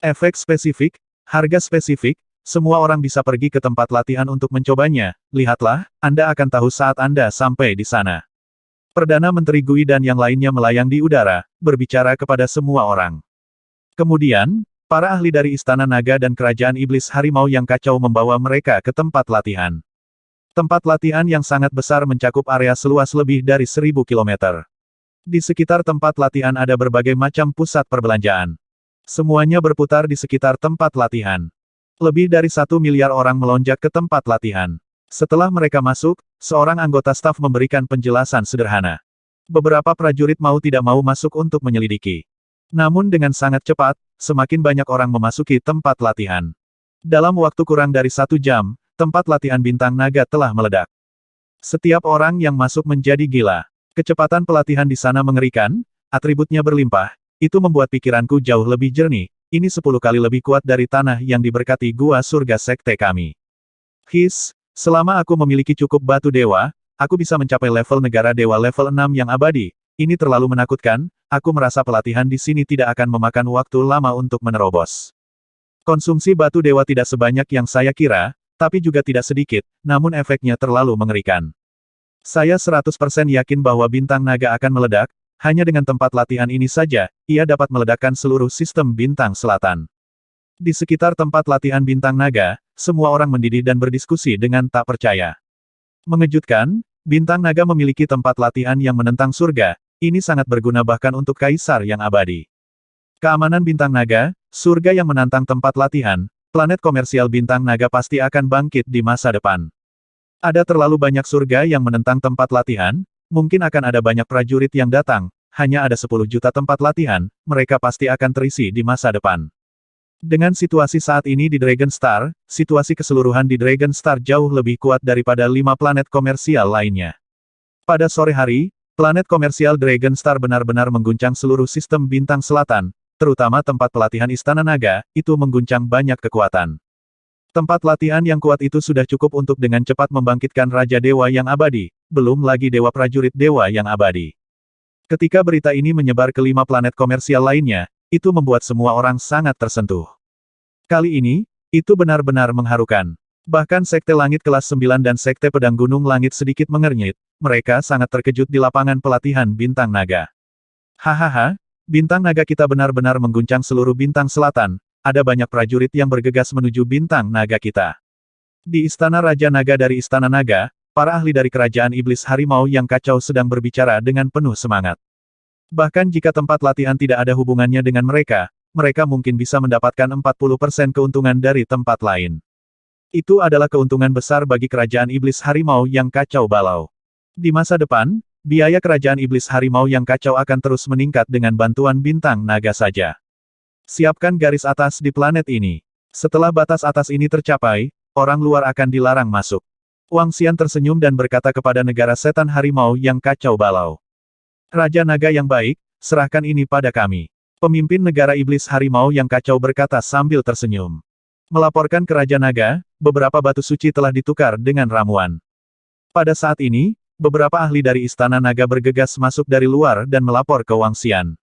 Efek spesifik, harga spesifik, semua orang bisa pergi ke tempat latihan untuk mencobanya. Lihatlah, Anda akan tahu saat Anda sampai di sana. Perdana Menteri Gui dan yang lainnya melayang di udara, berbicara kepada semua orang. Kemudian, para ahli dari Istana Naga dan Kerajaan Iblis Harimau yang kacau membawa mereka ke tempat latihan. Tempat latihan yang sangat besar mencakup area seluas lebih dari 1000 km. Di sekitar tempat latihan ada berbagai macam pusat perbelanjaan. Semuanya berputar di sekitar tempat latihan. Lebih dari 1 miliar orang melonjak ke tempat latihan. Setelah mereka masuk, seorang anggota staf memberikan penjelasan sederhana. Beberapa prajurit mau tidak mau masuk untuk menyelidiki. Namun dengan sangat cepat, semakin banyak orang memasuki tempat latihan. Dalam waktu kurang dari 1 jam, tempat latihan bintang naga telah meledak. Setiap orang yang masuk menjadi gila. Kecepatan pelatihan di sana mengerikan, atributnya berlimpah, itu membuat pikiranku jauh lebih jernih, ini 10 kali lebih kuat dari tanah yang diberkati gua surga sekte kami. Selama aku memiliki cukup batu dewa, aku bisa mencapai level negara dewa level 6 yang abadi. Ini terlalu menakutkan, aku merasa pelatihan di sini tidak akan memakan waktu lama untuk menerobos. Konsumsi batu dewa tidak sebanyak yang saya kira, tapi juga tidak sedikit, namun efeknya terlalu mengerikan. Saya 100% yakin bahwa bintang naga akan meledak, hanya dengan tempat latihan ini saja, ia dapat meledakkan seluruh sistem bintang selatan. Di sekitar tempat latihan bintang naga, semua orang mendidih dan berdiskusi dengan tak percaya. Mengejutkan, bintang naga memiliki tempat latihan yang menentang surga, ini sangat berguna bahkan untuk kaisar yang abadi. Keamanan bintang naga, surga yang menantang tempat latihan, planet komersial bintang naga pasti akan bangkit di masa depan. Ada terlalu banyak surga yang menentang tempat latihan, mungkin akan ada banyak prajurit yang datang, hanya ada 10 juta tempat latihan, mereka pasti akan terisi di masa depan. Dengan situasi saat ini di Dragon Star, situasi keseluruhan di Dragon Star jauh lebih kuat daripada 5 planet komersial lainnya. Pada sore hari, planet komersial Dragon Star benar-benar mengguncang seluruh sistem bintang selatan, terutama tempat pelatihan Istana Naga, itu mengguncang banyak kekuatan. Tempat latihan yang kuat itu sudah cukup untuk dengan cepat membangkitkan Raja Dewa yang abadi, belum lagi Dewa Prajurit Dewa yang abadi. Ketika berita ini menyebar ke 5 planet komersial lainnya, itu membuat semua orang sangat tersentuh. Kali ini, itu benar-benar mengharukan. Bahkan Sekte Langit kelas 9 dan Sekte Pedang Gunung Langit sedikit mengernyit, mereka sangat terkejut di lapangan pelatihan Bintang Naga. Hahaha, Bintang Naga kita benar-benar mengguncang seluruh bintang selatan. Ada banyak prajurit yang bergegas menuju bintang naga kita. Di Istana Raja Naga dari Istana Naga, para ahli dari Kerajaan Iblis Harimau yang kacau sedang berbicara dengan penuh semangat. Bahkan jika tempat latihan tidak ada hubungannya dengan mereka, mereka mungkin bisa mendapatkan 40% keuntungan dari tempat lain. Itu adalah keuntungan besar bagi Kerajaan Iblis Harimau yang kacau balau. Di masa depan, biaya Kerajaan Iblis Harimau yang kacau akan terus meningkat dengan bantuan bintang naga saja. Siapkan garis atas di planet ini. Setelah batas atas ini tercapai, orang luar akan dilarang masuk. Wang Xian tersenyum dan berkata kepada negara setan harimau yang kacau balau. Raja Naga yang baik, serahkan ini pada kami. Pemimpin negara iblis harimau yang kacau berkata sambil tersenyum. Melaporkan ke Raja Naga, beberapa batu suci telah ditukar dengan ramuan. Pada saat ini, beberapa ahli dari Istana Naga bergegas masuk dari luar dan melapor ke Wang Xian.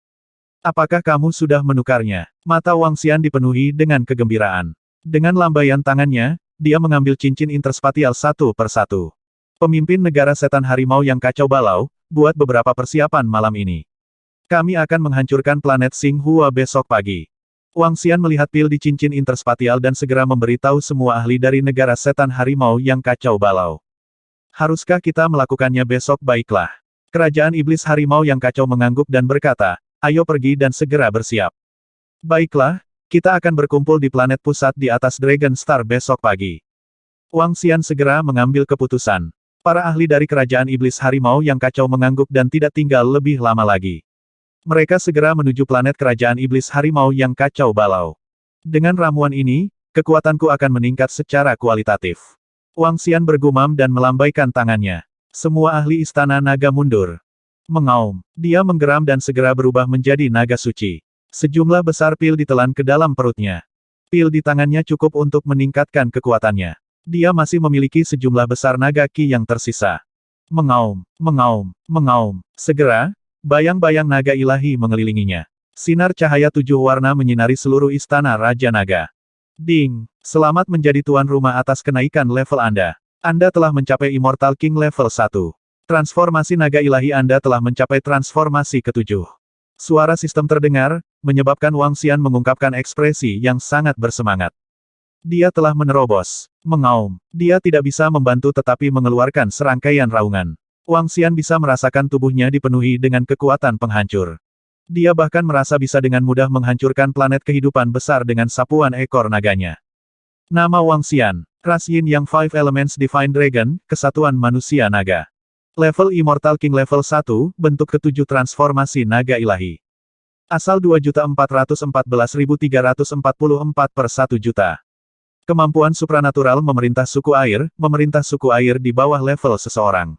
Apakah kamu sudah menukarnya? Mata Wang Xian dipenuhi dengan kegembiraan. Dengan lambaian tangannya, dia mengambil cincin interspatial satu persatu. Pemimpin negara setan harimau yang kacau balau, buat beberapa persiapan malam ini. Kami akan menghancurkan planet Xinghua besok pagi. Wang Xian melihat pil di cincin interspatial dan segera memberitahu semua ahli dari negara setan harimau yang kacau balau. Haruskah kita melakukannya besok? Baiklah. Kerajaan Iblis Harimau yang kacau mengangguk dan berkata, ayo pergi dan segera bersiap. Baiklah, kita akan berkumpul di planet pusat di atas Dragon Star besok pagi. Wang Xian segera mengambil keputusan. Para ahli dari Kerajaan Iblis Harimau yang kacau mengangguk dan tidak tinggal lebih lama lagi. Mereka segera menuju planet Kerajaan Iblis Harimau yang kacau balau. Dengan ramuan ini, kekuatanku akan meningkat secara kualitatif. Wang Xian bergumam dan melambaikan tangannya. Semua ahli Istana Naga mundur. Mengaum. Dia menggeram dan segera berubah menjadi naga suci. Sejumlah besar pil ditelan ke dalam perutnya. Pil di tangannya cukup untuk meningkatkan kekuatannya. Dia masih memiliki sejumlah besar naga ki yang tersisa. Mengaum, mengaum, mengaum. Segera, bayang-bayang naga ilahi mengelilinginya. Sinar cahaya 7 warna menyinari seluruh istana Raja Naga. Ding! Selamat menjadi tuan rumah atas kenaikan level Anda. Anda telah mencapai Immortal King level 1. Transformasi naga ilahi Anda telah mencapai transformasi ke-7. Suara sistem terdengar, menyebabkan Wang Xian mengungkapkan ekspresi yang sangat bersemangat. Dia telah menerobos. Mengaum. Dia tidak bisa membantu tetapi mengeluarkan serangkaian raungan. Wang Xian bisa merasakan tubuhnya dipenuhi dengan kekuatan penghancur. Dia bahkan merasa bisa dengan mudah menghancurkan planet kehidupan besar dengan sapuan ekor naganya. Nama Wang Xian, ras Yin Yang Five Elements Divine Dragon, Kesatuan Manusia Naga. Level Immortal King level 1, bentuk ke-7 transformasi naga ilahi. Asal 2.414.344 per 1 juta. Kemampuan supranatural memerintah suku air di bawah level seseorang.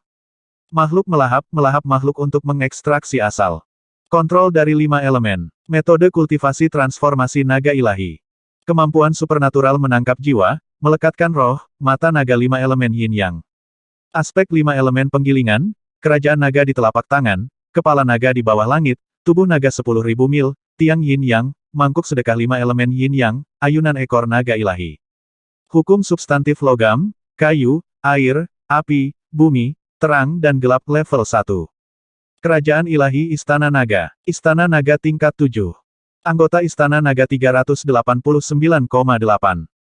Makhluk melahap makhluk untuk mengekstraksi asal. Kontrol dari 5 elemen. Metode kultivasi transformasi naga ilahi. Kemampuan supernatural menangkap jiwa, melekatkan roh, mata naga 5 elemen yin yang. Aspek 5 elemen penggilingan, kerajaan naga di telapak tangan, kepala naga di bawah langit, tubuh naga 10.000 mil, tiang yin yang, mangkuk sedekah 5 elemen yin yang, ayunan ekor naga ilahi. Hukum substantif logam, kayu, air, api, bumi, terang dan gelap level 1. Kerajaan Ilahi Istana Naga. Istana Naga tingkat 7. Anggota Istana Naga 389,8.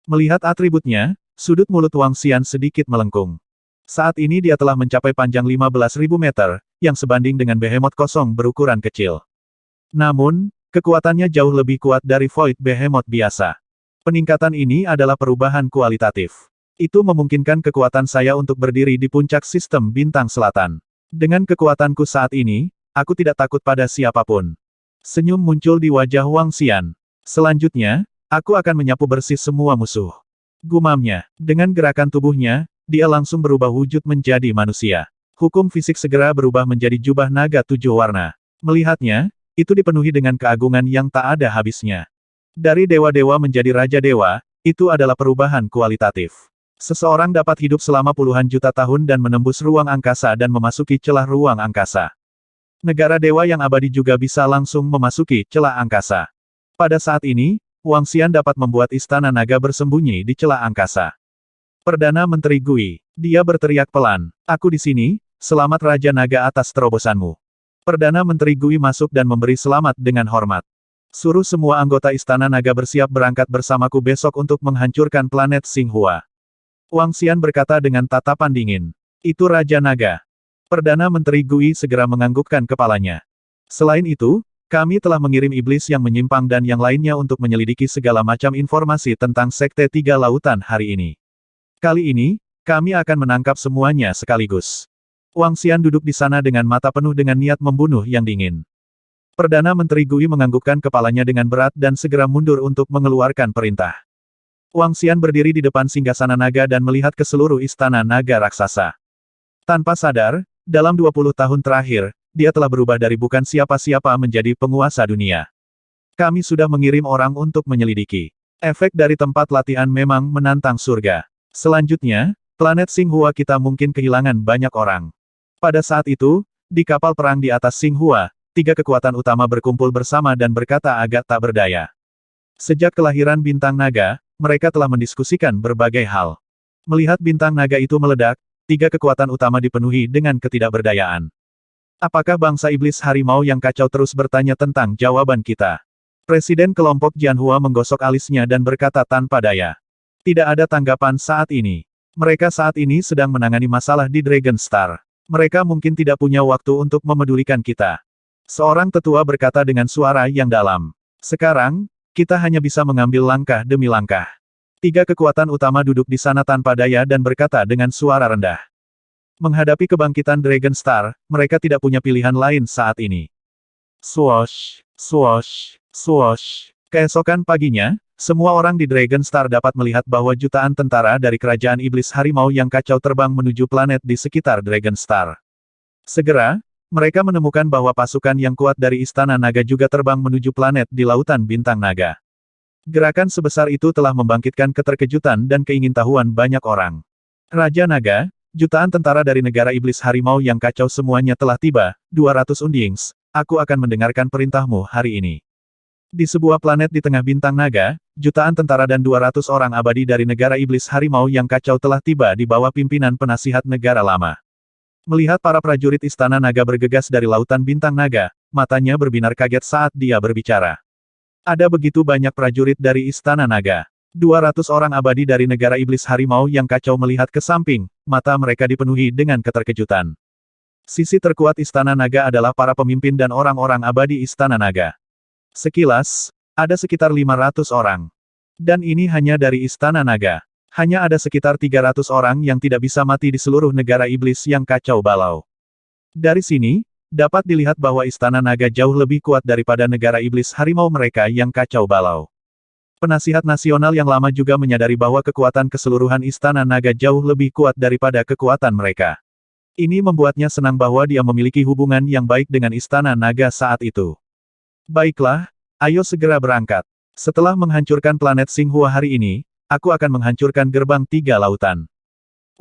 Melihat atributnya, sudut mulut Wang Xian sedikit melengkung. Saat ini dia telah mencapai panjang 15.000 meter, yang sebanding dengan behemoth kosong berukuran kecil. Namun, kekuatannya jauh lebih kuat dari Void Behemoth biasa. Peningkatan ini adalah perubahan kualitatif. Itu memungkinkan kekuatan saya untuk berdiri di puncak sistem bintang selatan. Dengan kekuatanku saat ini, aku tidak takut pada siapapun. Senyum muncul di wajah Wang Xian. Selanjutnya, aku akan menyapu bersih semua musuh. Gumamnya. Dengan gerakan tubuhnya, dia langsung berubah wujud menjadi manusia. Hukum fisik segera berubah menjadi jubah naga 7 warna. Melihatnya, itu dipenuhi dengan keagungan yang tak ada habisnya. Dari dewa-dewa menjadi raja dewa, itu adalah perubahan kualitatif. Seseorang dapat hidup selama puluhan juta tahun dan menembus ruang angkasa dan memasuki celah ruang angkasa. Negara dewa yang abadi juga bisa langsung memasuki celah angkasa. Pada saat ini, Wang Xian dapat membuat istana naga bersembunyi di celah angkasa. Perdana Menteri Gui. Dia berteriak pelan. Aku di sini, selamat Raja Naga atas terobosanmu. Perdana Menteri Gui masuk dan memberi selamat dengan hormat. Suruh semua anggota Istana Naga bersiap berangkat bersamaku besok untuk menghancurkan planet Xinghua. Wang Xian berkata dengan tatapan dingin. Itu Raja Naga. Perdana Menteri Gui segera menganggukkan kepalanya. Selain itu, kami telah mengirim iblis yang menyimpang dan yang lainnya untuk menyelidiki segala macam informasi tentang Sekte Tiga Lautan hari ini. Kali ini, kami akan menangkap semuanya sekaligus. Wang Xian duduk di sana dengan mata penuh dengan niat membunuh yang dingin. Perdana Menteri Gui menganggukkan kepalanya dengan berat dan segera mundur untuk mengeluarkan perintah. Wang Xian berdiri di depan singgasana naga dan melihat ke seluruh istana naga raksasa. Tanpa sadar, dalam 20 tahun terakhir, dia telah berubah dari bukan siapa-siapa menjadi penguasa dunia. Kami sudah mengirim orang untuk menyelidiki. Efek dari tempat latihan memang menantang surga. Selanjutnya, planet Xinghua kita mungkin kehilangan banyak orang. Pada saat itu, di kapal perang di atas Xinghua, 3 kekuatan utama berkumpul bersama dan berkata agak tak berdaya. Sejak kelahiran bintang naga, mereka telah mendiskusikan berbagai hal. Melihat bintang naga itu meledak, 3 kekuatan utama dipenuhi dengan ketidakberdayaan. Apakah bangsa iblis harimau yang kacau terus bertanya tentang jawaban kita? Presiden kelompok Jianhua menggosok alisnya dan berkata tanpa daya. Tidak ada tanggapan saat ini. Mereka saat ini sedang menangani masalah di Dragon Star. Mereka mungkin tidak punya waktu untuk memedulikan kita. Seorang tetua berkata dengan suara yang dalam. Sekarang, kita hanya bisa mengambil langkah demi langkah. 3 kekuatan utama duduk di sana tanpa daya dan berkata dengan suara rendah. Menghadapi kebangkitan Dragon Star, mereka tidak punya pilihan lain saat ini. Swoosh, swoosh, swoosh. Keesokan paginya, semua orang di Dragon Star dapat melihat bahwa jutaan tentara dari kerajaan iblis harimau yang kacau terbang menuju planet di sekitar Dragon Star. Segera, mereka menemukan bahwa pasukan yang kuat dari Istana Naga juga terbang menuju planet di Lautan Bintang Naga. Gerakan sebesar itu telah membangkitkan keterkejutan dan keingintahuan banyak orang. Raja Naga, jutaan tentara dari negara iblis harimau yang kacau semuanya telah tiba, 200 undings, aku akan mendengarkan perintahmu hari ini. Di sebuah planet di tengah bintang naga, jutaan tentara dan 200 orang abadi dari negara iblis harimau yang kacau telah tiba di bawah pimpinan penasihat negara lama. Melihat para prajurit Istana Naga bergegas dari Lautan Bintang Naga, matanya berbinar kaget saat dia berbicara. Ada begitu banyak prajurit dari Istana Naga. 200 orang abadi dari negara iblis harimau yang kacau melihat ke samping, mata mereka dipenuhi dengan keterkejutan. Sisi terkuat Istana Naga adalah para pemimpin dan orang-orang abadi Istana Naga. Sekilas, ada sekitar 500 orang. Dan ini hanya dari Istana Naga. Hanya ada sekitar 300 orang yang tidak bisa mati di seluruh negara iblis yang kacau balau. Dari sini, dapat dilihat bahwa Istana Naga jauh lebih kuat daripada negara iblis harimau mereka yang kacau balau. Penasihat nasional yang lama juga menyadari bahwa kekuatan keseluruhan Istana Naga jauh lebih kuat daripada kekuatan mereka. Ini membuatnya senang bahwa dia memiliki hubungan yang baik dengan Istana Naga saat itu. Baiklah, ayo segera berangkat. Setelah menghancurkan planet Xinghua hari ini, aku akan menghancurkan gerbang 3 lautan.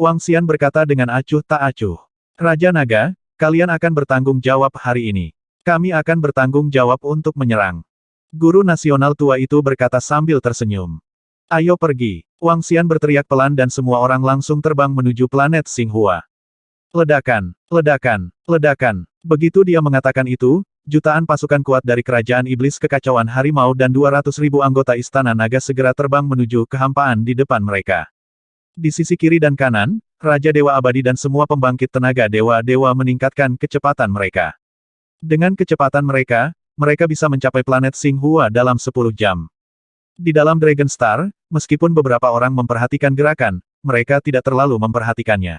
Wang Xian berkata dengan acuh tak acuh. Raja Naga, kalian akan bertanggung jawab hari ini. Kami akan bertanggung jawab untuk menyerang. Guru nasional tua itu berkata sambil tersenyum. Ayo pergi. Wang Xian berteriak pelan dan semua orang langsung terbang menuju planet Xinghua. Ledakan, ledakan, ledakan. Begitu dia mengatakan itu, jutaan pasukan kuat dari kerajaan iblis kekacauan harimau dan 200.000 anggota Istana Naga segera terbang menuju kehampaan di depan mereka. Di sisi kiri dan kanan, Raja Dewa Abadi dan semua pembangkit tenaga dewa-dewa meningkatkan kecepatan mereka. Dengan kecepatan mereka, mereka bisa mencapai planet Xinghua dalam 10 jam. Di dalam Dragon Star, meskipun beberapa orang memperhatikan gerakan, mereka tidak terlalu memperhatikannya.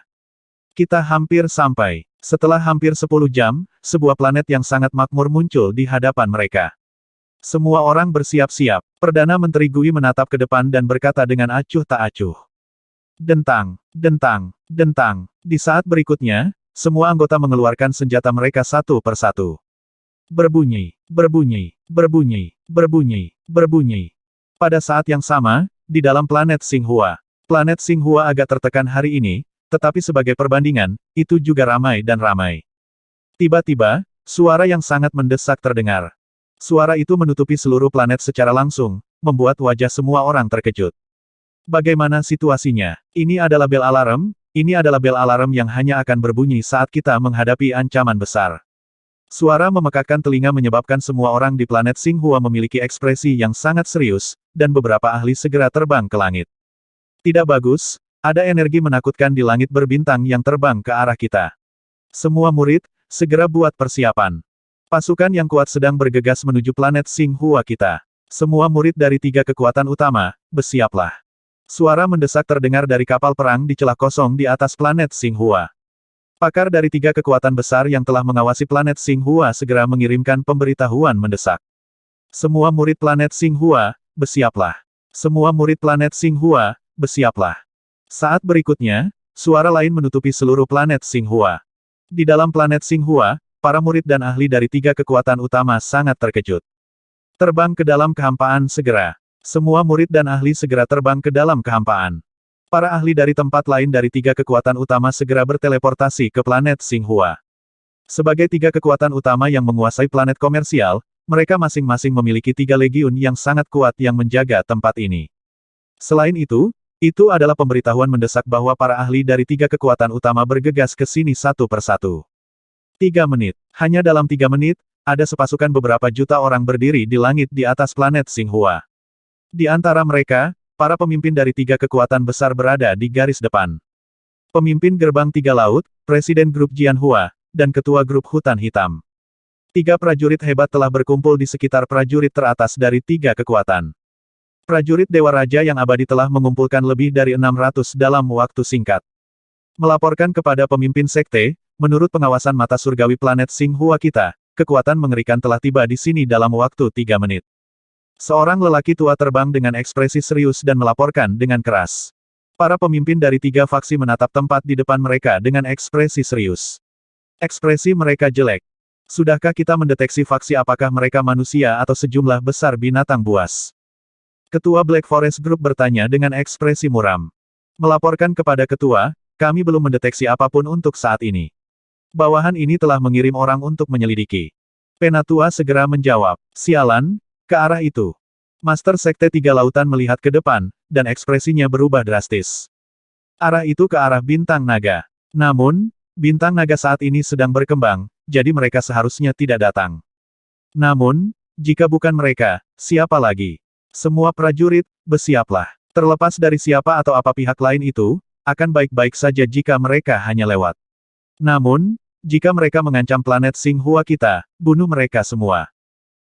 Kita hampir sampai. Setelah hampir 10 jam, sebuah planet yang sangat makmur muncul di hadapan mereka. Semua orang bersiap-siap. Perdana Menteri Gui menatap ke depan dan berkata dengan acuh tak acuh. Dentang, dentang, dentang. Di saat berikutnya, semua anggota mengeluarkan senjata mereka satu persatu. Berbunyi, berbunyi, berbunyi, berbunyi, berbunyi. Pada saat yang sama, di dalam planet Xinghua. Planet Xinghua agak tertekan hari ini, tetapi sebagai perbandingan, itu juga ramai dan ramai. Tiba-tiba, suara yang sangat mendesak terdengar. Suara itu menutupi seluruh planet secara langsung, membuat wajah semua orang terkejut. Bagaimana situasinya? Ini adalah bel alarm, ini adalah bel alarm yang hanya akan berbunyi saat kita menghadapi ancaman besar. Suara memekakkan telinga menyebabkan semua orang di planet Xinghua memiliki ekspresi yang sangat serius, dan beberapa ahli segera terbang ke langit. Tidak bagus. Ada energi menakutkan di langit berbintang yang terbang ke arah kita. Semua murid, segera buat persiapan. Pasukan yang kuat sedang bergegas menuju planet Xinghua kita. Semua murid dari 3 kekuatan utama, bersiaplah. Suara mendesak terdengar dari kapal perang di celah kosong di atas planet Xinghua. Pakar dari 3 kekuatan besar yang telah mengawasi planet Xinghua segera mengirimkan pemberitahuan mendesak. Semua murid planet Xinghua, bersiaplah. Semua murid planet Xinghua, bersiaplah. Saat berikutnya, suara lain menutupi seluruh planet Xinghua. Di dalam planet Xinghua, para murid dan ahli dari 3 kekuatan utama sangat terkejut. Terbang ke dalam kehampaan segera. Semua murid dan ahli segera terbang ke dalam kehampaan. Para ahli dari tempat lain dari 3 kekuatan utama segera berteleportasi ke planet Xinghua. Sebagai 3 kekuatan utama yang menguasai planet komersial, mereka masing-masing memiliki 3 legiun yang sangat kuat yang menjaga tempat ini. Selain itu adalah pemberitahuan mendesak bahwa para ahli dari 3 kekuatan utama bergegas ke sini satu persatu. 3 menit. Hanya dalam 3 menit, ada sepasukan beberapa juta orang berdiri di langit di atas planet Xinghua. Di antara mereka, para pemimpin dari 3 kekuatan besar berada di garis depan. Pemimpin Gerbang Tiga Laut, Presiden Grup Jianhua, dan Ketua Grup Hutan Hitam. 3 prajurit hebat telah berkumpul di sekitar prajurit teratas dari 3 kekuatan. Prajurit Dewa Raja yang abadi telah mengumpulkan lebih dari 600 dalam waktu singkat. Melaporkan kepada pemimpin sekte, menurut pengawasan mata surgawi planet Xinghua kita, kekuatan mengerikan telah tiba di sini dalam waktu 3 menit. Seorang lelaki tua terbang dengan ekspresi serius dan melaporkan dengan keras. Para pemimpin dari 3 faksi menatap tempat di depan mereka dengan ekspresi serius. Ekspresi mereka jelek. Sudahkah kita mendeteksi faksi apakah mereka manusia atau sejumlah besar binatang buas? Ketua Black Forest Group bertanya dengan ekspresi muram. Melaporkan kepada ketua, kami belum mendeteksi apapun untuk saat ini. Bawahan ini telah mengirim orang untuk menyelidiki. Penatua segera menjawab, sialan, ke arah itu. Master Sekte Tiga Lautan melihat ke depan, dan ekspresinya berubah drastis. Arah itu ke arah bintang naga. Namun, bintang naga saat ini sedang berkembang, jadi mereka seharusnya tidak datang. Namun, jika bukan mereka, siapa lagi? Semua prajurit, bersiaplah. Terlepas dari siapa atau apa pihak lain itu, akan baik-baik saja jika mereka hanya lewat. Namun, jika mereka mengancam planet Xinghua kita, bunuh mereka semua.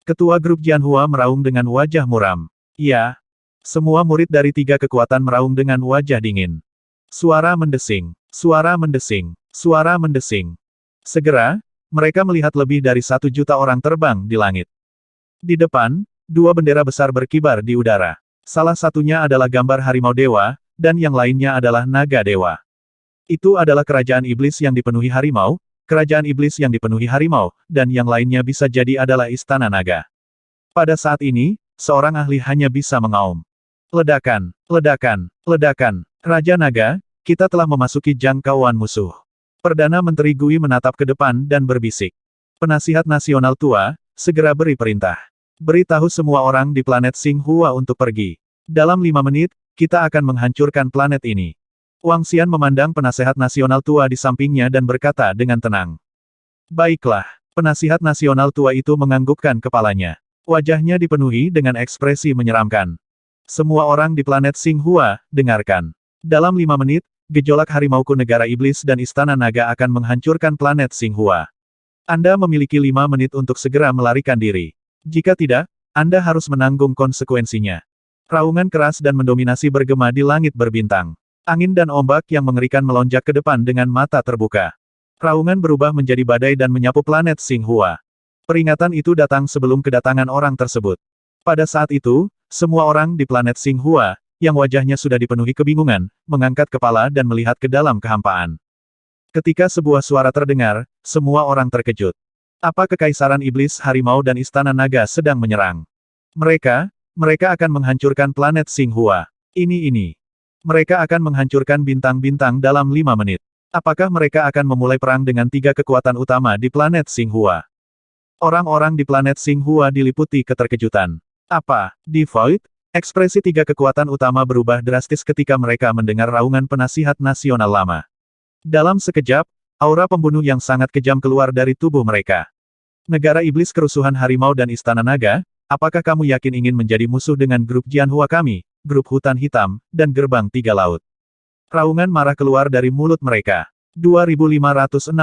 Ketua Grup Jianhua meraung dengan wajah muram. Ya. Semua murid dari 3 kekuatan meraung dengan wajah dingin. Suara mendesing. Suara mendesing. Suara mendesing. Segera, mereka melihat lebih dari 1 juta orang terbang di langit. Di depan, 2 bendera besar berkibar di udara. Salah satunya adalah gambar harimau dewa, dan yang lainnya adalah naga dewa. Itu adalah kerajaan iblis yang dipenuhi harimau, kerajaan iblis yang dipenuhi harimau, dan yang lainnya bisa jadi adalah istana naga. Pada saat ini, seorang ahli hanya bisa mengaum. Ledakan, ledakan, ledakan. Raja Naga, kita telah memasuki jangkauan musuh. Perdana Menteri Gui menatap ke depan dan berbisik. Penasihat nasional tua, segera beri perintah. Beritahu semua orang di planet Xinghua untuk pergi. Dalam 5 menit, kita akan menghancurkan planet ini. Wang Xian memandang penasehat nasional tua di sampingnya dan berkata dengan tenang. Baiklah, penasihat nasional tua itu menganggukkan kepalanya. Wajahnya dipenuhi dengan ekspresi menyeramkan. Semua orang di planet Xinghua, dengarkan. Dalam 5 menit, gejolak harimauku negara iblis dan istana naga akan menghancurkan planet Xinghua. Anda memiliki 5 menit untuk segera melarikan diri. Jika tidak, Anda harus menanggung konsekuensinya. Raungan keras dan mendominasi bergema di langit berbintang. Angin dan ombak yang mengerikan melonjak ke depan dengan mata terbuka. Raungan berubah menjadi badai dan menyapu planet Xinghua. Peringatan itu datang sebelum kedatangan orang tersebut. Pada saat itu, semua orang di planet Xinghua, yang wajahnya sudah dipenuhi kebingungan, mengangkat kepala dan melihat ke dalam kehampaan. Ketika sebuah suara terdengar, semua orang terkejut. Apa kekaisaran iblis harimau dan istana naga sedang menyerang? Mereka akan menghancurkan planet Xinghua. Ini. Mereka akan menghancurkan bintang-bintang dalam 5 menit. Apakah mereka akan memulai perang dengan 3 kekuatan utama di planet Xinghua? Orang-orang di planet Xinghua diliputi keterkejutan. Apa, di Void? Ekspresi 3 kekuatan utama berubah drastis ketika mereka mendengar raungan penasihat nasional lama. Dalam sekejap, aura pembunuh yang sangat kejam keluar dari tubuh mereka. Negara iblis kerusuhan harimau dan istana naga, apakah kamu yakin ingin menjadi musuh dengan grup Jianhua kami, grup hutan hitam, dan gerbang 3 laut? Raungan marah keluar dari mulut mereka. 2560